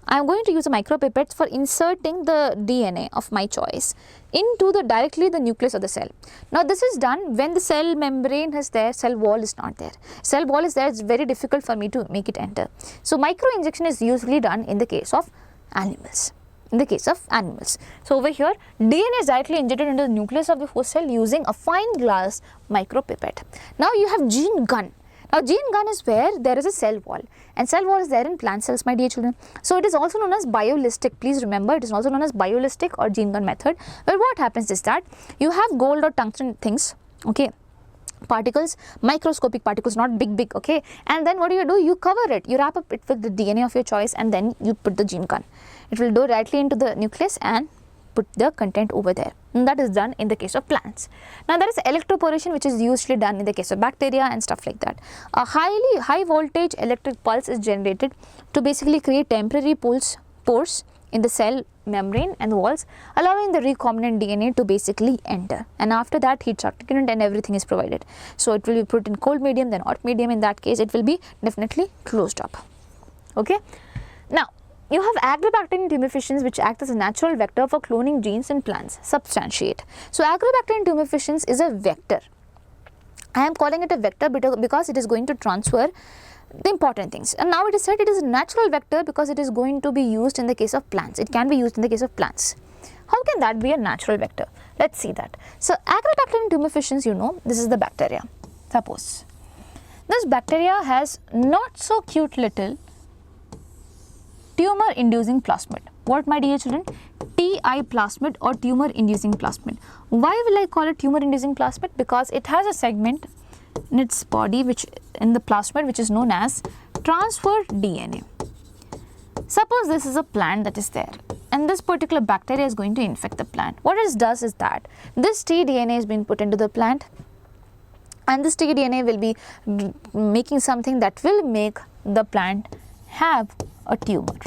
I am going to use a micropipette for inserting the DNA of my choice into directly the nucleus of the cell. Now this is done when the cell membrane is there, cell wall is not there. Cell wall is there, it's very difficult for me to make it enter. So microinjection is usually done in the case of animals. So over here, DNA is directly injected into the nucleus of the host cell using a fine glass micropipette. Now you have gene gun. Now gene gun is where there is a cell wall, and cell wall is there in plant cells, my dear children. So it is also known as biolistic. Please remember, it is also known as biolistic or gene gun method. Well, what happens is that you have gold or tungsten things, okay, particles, microscopic particles, not big, okay, and then what do? You cover it, you wrap up it with the DNA of your choice, and then you put the gene gun. It will go directly into the nucleus and put the content over there, and that is done in the case of plants. Now there is electroporation, which is usually done in the case of bacteria and stuff like that. A high voltage electric pulse is generated to basically create temporary pores in the cell membrane and the walls, allowing the recombinant DNA to basically enter, and after that heat shock treatment and everything is provided. So it will be put in cold medium, then hot medium. In that case it will be definitely closed up. Okay, now you have Agrobacterium tumefaciens, which act as a natural vector for cloning genes in plants. Substantiate. So Agrobacterium tumefaciens is a vector. I am calling it a vector because it is going to transfer the important things. And now it is said it is a natural vector because it is going to be used in the case of plants. It can be used in the case of plants. How can that be a natural vector? Let's see that. So Agrobacterium tumefaciens, you know, this is the bacteria. Suppose this bacteria has not so cute little tumor inducing plasmid. What, my dear children? TI plasmid or tumor inducing plasmid. Why will I call it tumor inducing plasmid? Because it has a segment in its body, which in the plasmid, which is known as transfer DNA. Suppose this is a plant that is there, and this particular bacteria is going to infect the plant. What it does is that this tDNA is being put into the plant, and this tDNA will be making something that will make the plant have a tumor.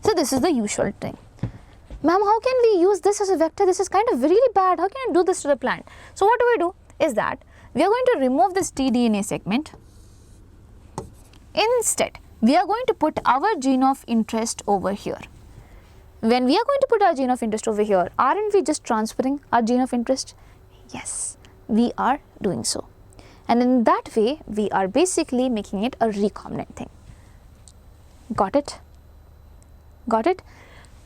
So this is the usual thing. Ma'am, how can we use this as a vector? This is kind of really bad. How can I do this to the plant? So what do? Is that we are going to remove this tDNA segment. Instead, we are going to put our gene of interest over here. When we are going to put our gene of interest over here, aren't we just transferring our gene of interest? Yes, we are doing so. And in that way, we are basically making it a recombinant thing. Got it? Got it?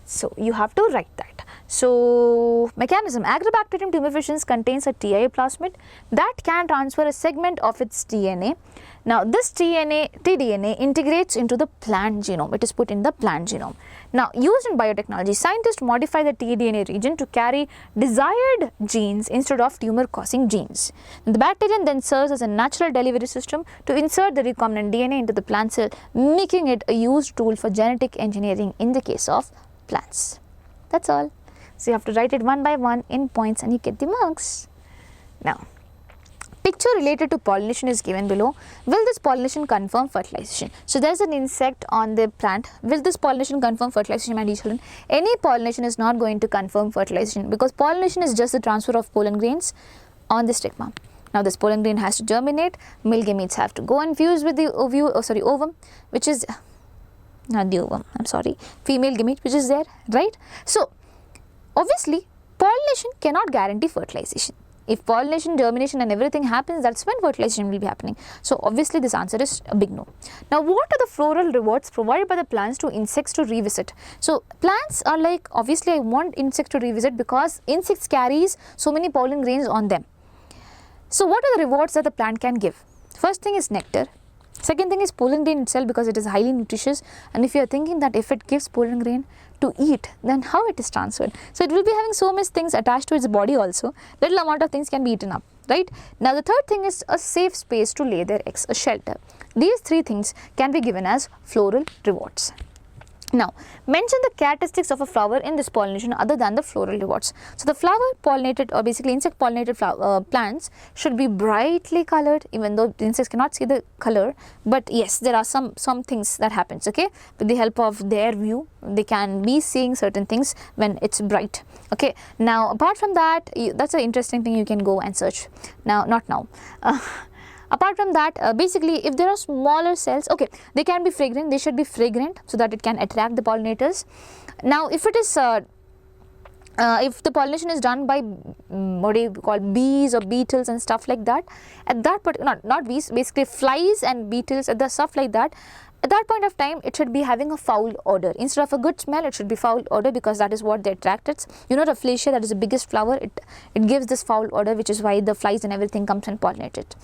So you have to write that. So mechanism, Agrobacterium tumefaciens contains a TIA plasmid that can transfer a segment of its DNA. Now this tDNA integrates into the plant genome. It is put in the plant genome. Now used in biotechnology, scientists modify the tDNA region to carry desired genes instead of tumor causing genes. The bacterium then serves as a natural delivery system to insert the recombinant DNA into the plant cell, making it a used tool for genetic engineering in the case of plants. That's all. So you have to write it one by one in points and you get the marks. Now, picture related to pollination is given below. Will this pollination confirm fertilization? So there is an insect on the plant. Will this pollination confirm fertilization, my dear children? Any pollination is not going to confirm fertilization, because pollination is just the transfer of pollen grains on the stigma. Now this pollen grain has to germinate. Male gametes have to go and fuse with the ovum, which is not the ovum, I'm sorry, female gamete which is there, right? So obviously pollination cannot guarantee fertilization. If pollination, germination and everything happens, that's when fertilization will be happening. So obviously this answer is a big no. Now what are the floral rewards provided by the plants to insects to revisit? So plants are like, obviously I want insects to revisit because insects carries so many pollen grains on them. So what are the rewards that the plant can give? First thing is nectar. Second thing is pollen grain itself, because it is highly nutritious, and if you are thinking that if it gives pollen grain to eat, then how it is transferred? So it will be having so much things attached to its body also, little amount of things can be eaten up, right? Now the third thing is a safe space to lay their eggs, a shelter. These three things can be given as floral rewards. Now, mention the characteristics of a flower in this pollination other than the floral rewards. So, the flower pollinated or basically insect pollinated plants should be brightly colored, even though the insects cannot see the color, but yes, there are some things that happens, okay, with the help of their view, they can be seeing certain things when it's bright, okay. Now, apart from that, that's an interesting thing you can go and search. Now, not now. Apart from that, basically if there are smaller cells, okay, they can be fragrant, they should be fragrant so that it can attract the pollinators. Now if it is, if the pollination is done by what do you call bees or beetles and stuff like that, at that point, not bees, basically flies and beetles and the stuff like that, at that point of time it should be having a foul odor. Instead of a good smell, it should be foul odor, because that is what they attract it. You know, Rafflesia, that is the biggest flower, it gives this foul odor, which is why the flies and everything comes and pollinate it.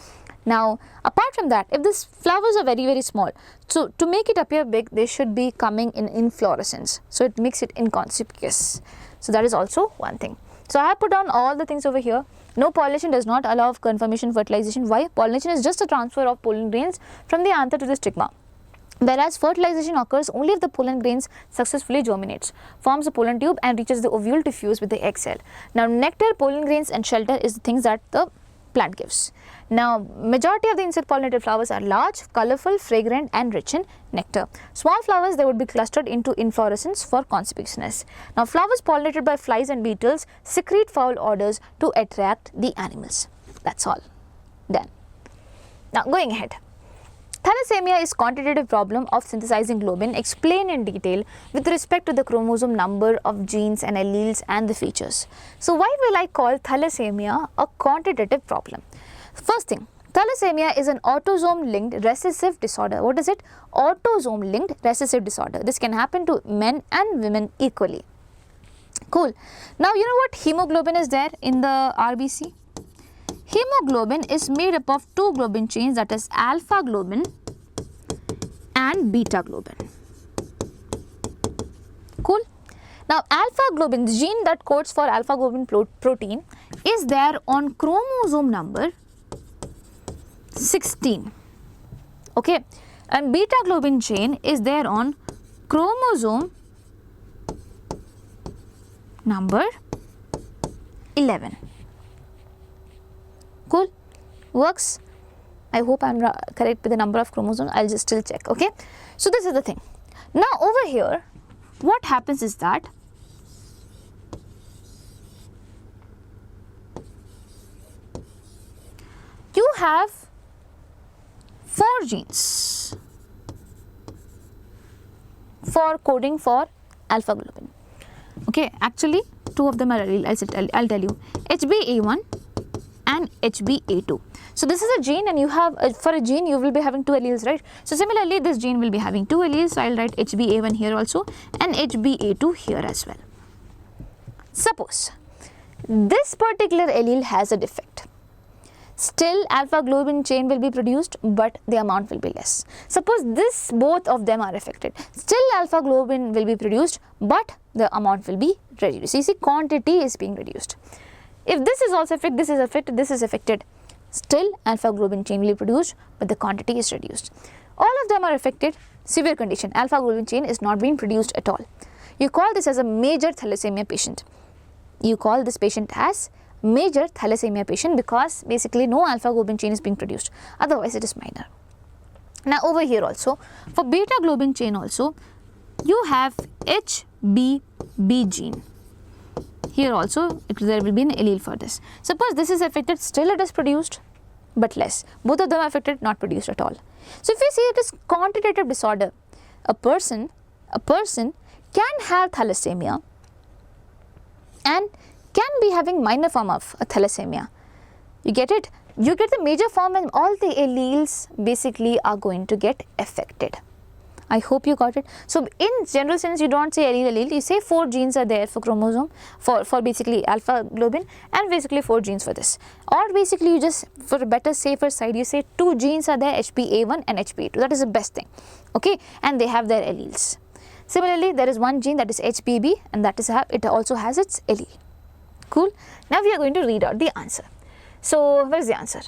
Now, apart from that, if these flowers are very, very small, so to make it appear big, they should be coming in inflorescence. So it makes it inconspicuous. So that is also one thing. So I have put down all the things over here. No, pollination does not allow conformation fertilization. Why? Pollination is just a transfer of pollen grains from the anther to the stigma. Whereas fertilization occurs only if the pollen grains successfully germinates, forms a pollen tube and reaches the ovule to fuse with the egg cell. Now, nectar, pollen grains and shelter is the things that the plant gives. Now, majority of the insect pollinated flowers are large, colorful, fragrant and rich in nectar. Small flowers, they would be clustered into inflorescence for conspicuousness. Now, flowers pollinated by flies and beetles secrete foul odors to attract the animals. That's all. Done. Now, going ahead. Thalassemia is quantitative problem of synthesizing globin explained in detail with respect to the chromosome number of genes and alleles and the features. So why will I call thalassemia a quantitative problem? First thing, thalassemia is an autosome linked recessive disorder. What is it? Autosome linked recessive disorder. This can happen to men and women equally. Cool. Now you know what hemoglobin is there in the RBC? Hemoglobin is made up of two globin chains, that is alpha globin and beta globin. Cool. Now alpha globin, the gene that codes for alpha globin protein, is there on chromosome number 16. Okay, and beta globin chain is there on chromosome number 11. Cool, works. I hope I'm correct with the number of chromosomes. I'll just still check. Okay, so this is the thing. Now over here, what happens is that you have 4 genes for coding for alpha globin. Okay, actually 2 of them are allele. I'll tell you, HbA1 and HbA2. So this is a gene, and you have for a gene you will be having 2 alleles, right? So similarly this gene will be having 2 alleles. So I'll write HbA1 here also and HbA2 here as well. Suppose this particular allele has a defect. Still alpha globin chain will be produced, but the amount will be less. Suppose both of them are affected. Still alpha globin will be produced, but the amount will be reduced. You see, quantity is being reduced. If this is also affected, this is affected, this is affected, still alpha globin chain will be produced, but the quantity is reduced. All of them are affected. Severe condition, alpha globin chain is not being produced at all. You call this as a major thalassemia patient. You call this patient as major thalassemia patient because basically no alpha globin chain is being produced, otherwise it is minor. Now over here also, for beta globin chain also, you have HBB gene. Here also there will be an allele for this. Suppose this is affected, still it is produced but less. Both of them are affected, not produced at all. So if we see it is quantitative disorder, a person can have thalassemia and can be having minor form of a thalassemia. You get it? You get the major form and all the alleles basically are going to get affected. I hope you got it. So in general sense, you don't say allele, you say 4 genes are there for chromosome for basically alpha globin and basically 4 genes for this. Or basically you just, for a better safer side, you say 2 genes are there, HbA1 and HbA2. That is the best thing. Okay, and they have their alleles. Similarly, there is one gene that is HBB, and that is it also has its allele. Cool. Now we are going to read out the answer. So where is the answer?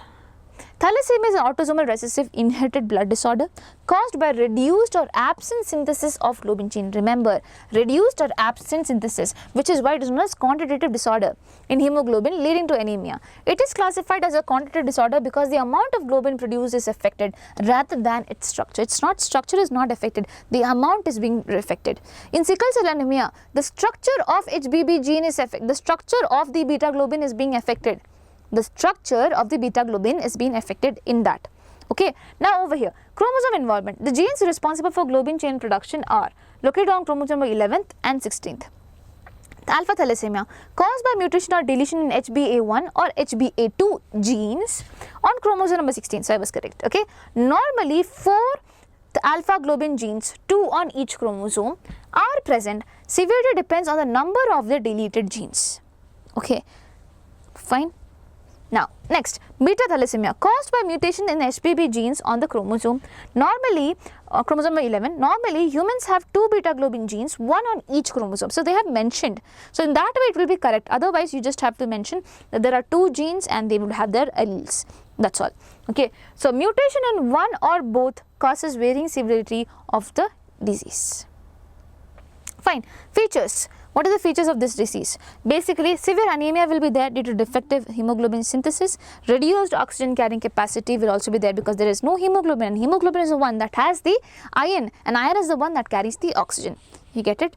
Thalassemia is an autosomal recessive inherited blood disorder caused by reduced or absent synthesis of globin chain. Remember, reduced or absent synthesis, which is why it is known as quantitative disorder in hemoglobin leading to anemia. It is classified as a quantitative disorder because the amount of globin produced is affected rather than its structure. Its structure is not affected, the amount is being affected. In sickle cell anemia, the structure of HBB gene is affected, the structure of the beta globin is being affected. The structure of the beta globin is being affected in that. Okay. Now over here, chromosome involvement. The genes responsible for globin chain production are located on chromosome 11th and 16th. Alpha thalassemia caused by mutation or deletion in HbA1 or HbA2 genes on chromosome number 16. So I was correct. Okay. Normally 4 alpha globin genes, 2 on each chromosome, are present. Severity depends on the number of the deleted genes. Okay. Fine. Now, next, beta thalassemia caused by mutation in HBB genes on the chromosome. Normally, chromosome 11, normally humans have 2 beta globin genes, 1 on each chromosome. So, they have mentioned. So, in that way it will be correct. Otherwise, you just have to mention that there are 2 genes and they would have their alleles. That's all. Okay. So, mutation in one or both causes varying severity of the disease. Fine. Features. What are the features of this disease? Basically, severe anemia will be there due to defective hemoglobin synthesis. Reduced oxygen carrying capacity will also be there because there is no hemoglobin, and hemoglobin is the one that has the iron, and iron is the one that carries the oxygen. You get it?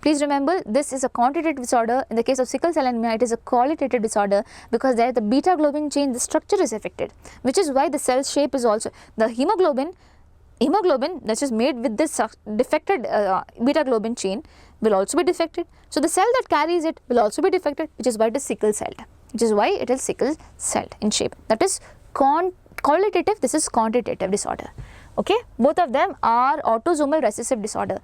Please remember, this is a quantitative disorder. In the case of sickle cell anemia, it is a qualitative disorder because there the beta globin chain, the structure is affected, which is why the cell shape is also, the hemoglobin that is made with this defected beta globin chain will also be defected. So the cell that carries it will also be defected, which is why it is sickle celled, which is why it is sickle celled in shape. That is qualitative, this is quantitative disorder. Okay, both of them are autosomal recessive disorder.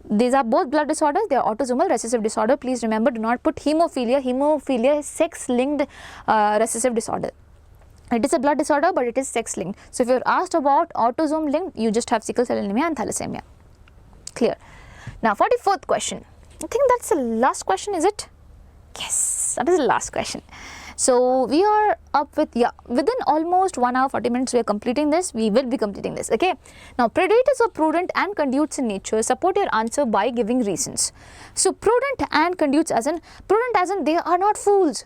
These are both blood disorders, they are autosomal recessive disorder. Please remember, do not put hemophilia. Hemophilia is sex linked recessive disorder. It is a blood disorder, but it is sex linked. So if you are asked about autosome linked, you just have sickle cell anemia and thalassemia. Clear. Now 44th question. I think that's the last question, is it? Yes, that is the last question. So we are up with, within almost 1 hour 40 minutes we are completing this. We will be completing this. Okay. Now predators are prudent and conduits in nature. Support your answer by giving reasons. So prudent and conduits as in they are not fools.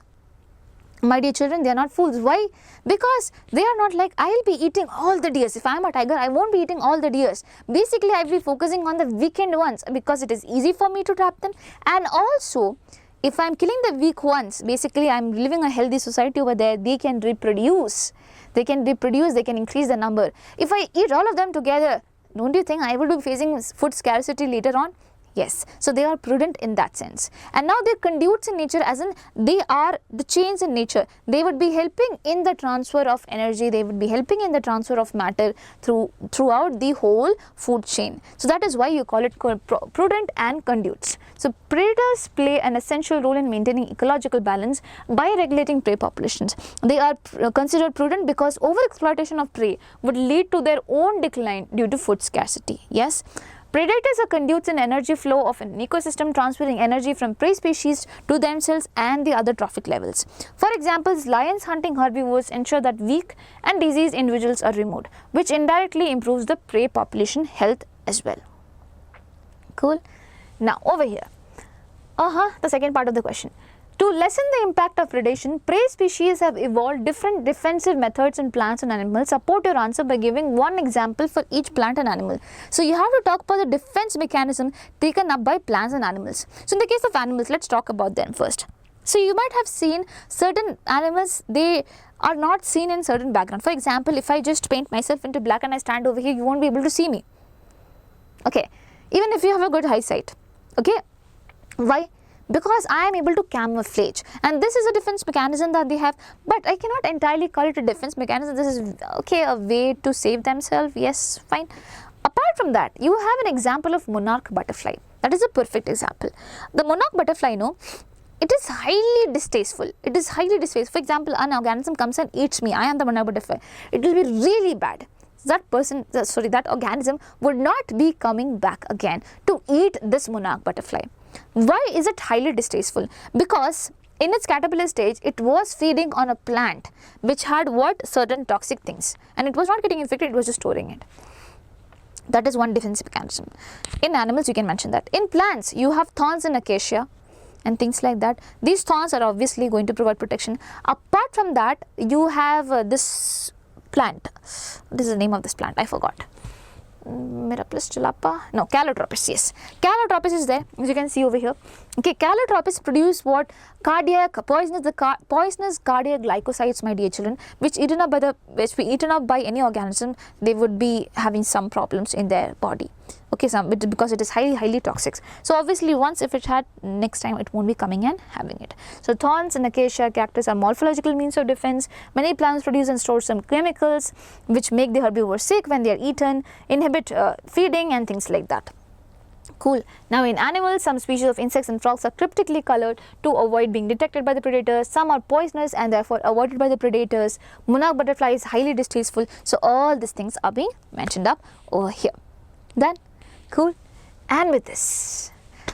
My dear children, they are not fools. Why? Because they are not like, I will be eating all the deers. If I am a tiger, I won't be eating all the deers. Basically, I will be focusing on the weakened ones because it is easy for me to trap them. And also, if I am killing the weak ones, basically I am living a healthy society over there. They can reproduce. They can increase the number. If I eat all of them together, don't you think I will be facing food scarcity later on? Yes, so they are prudent in that sense. And now they are conduits in nature, as in they are the chains in nature. They would be helping in the transfer of energy, they would be helping in the transfer of matter throughout the whole food chain. So that is why you call it prudent and conduits. So predators play an essential role in maintaining ecological balance by regulating prey populations. They are considered prudent because overexploitation of prey would lead to their own decline due to food scarcity. Yes. Predators are conduits in energy flow of an ecosystem, transferring energy from prey species to themselves and the other trophic levels. For example, lions hunting herbivores ensure that weak and diseased individuals are removed, which indirectly improves the prey population health as well. Cool. Now over here, the second part of the question. To lessen the impact of predation, prey species have evolved different defensive methods in plants and animals. Support your answer by giving one example for each plant and animal. So you have to talk about the defense mechanism taken up by plants and animals. So in the case of animals, let's talk about them first. So you might have seen certain animals, they are not seen in certain background. For example, if I just paint myself into black and I stand over here, you won't be able to see me. Okay, even if you have a good eyesight. Okay, why? Because I am able to camouflage, and this is a defense mechanism that they have, but I cannot entirely call it a defense mechanism. This is a way to save themselves. Yes, fine. Apart from that, you have an example of monarch butterfly. That is a perfect example. The monarch butterfly, it is highly distasteful. It is highly distasteful. For example, an organism comes and eats me. I am the monarch butterfly. It will be really bad. That organism would not be coming back again to eat this monarch butterfly. Why is it highly distasteful? Because in its caterpillar stage, it was feeding on a plant which had certain toxic things, and it was not getting infected, it was just storing it. That is one defense mechanism. In animals, you can mention that. In plants, you have thorns in acacia and things like that. These thorns are obviously going to provide protection. Apart from that, you have this plant. What is the name of this plant? I forgot. Calotropis, yes. Calotropis is there, as you can see over here. Okay, Calotropis produce what? Poisonous cardiac glycosides, my dear children, which eaten up by any organism, they would be having some problems in their body. Okay, because it is highly toxic. So obviously once if it had, next time it won't be coming and having it. So thorns and acacia cactus are morphological means of defense. Many plants produce and store some chemicals which make the herbivore sick when they are eaten, inhibit feeding and things like that. Cool. Now in animals, some species of insects and frogs are cryptically colored to avoid being detected by the predators. Some are poisonous and therefore avoided by the predators. Monarch butterfly is highly distasteful. So all these things are being mentioned up over here. Done? Cool. And with this,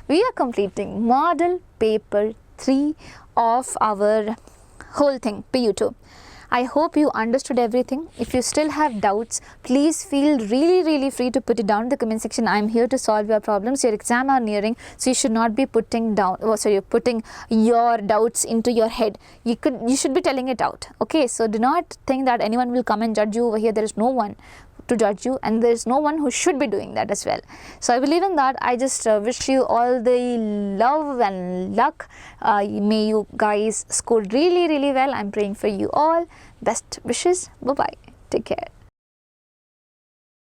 we are completing model paper 3 of our whole thing, PU2. I hope you understood everything. If you still have doubts, please feel really free to put it down in the comment section. I am here to solve your problems. Your exam are nearing, so you should not be putting your doubts into your head. You should be telling it out. Okay, so do not think that anyone will come and judge you over here. There is no one to judge you, and there is no one who should be doing that as well. So I believe in that. I just wish you all the love and luck. May you guys score really well. I'm praying for you all. Best wishes. Bye bye. Take care.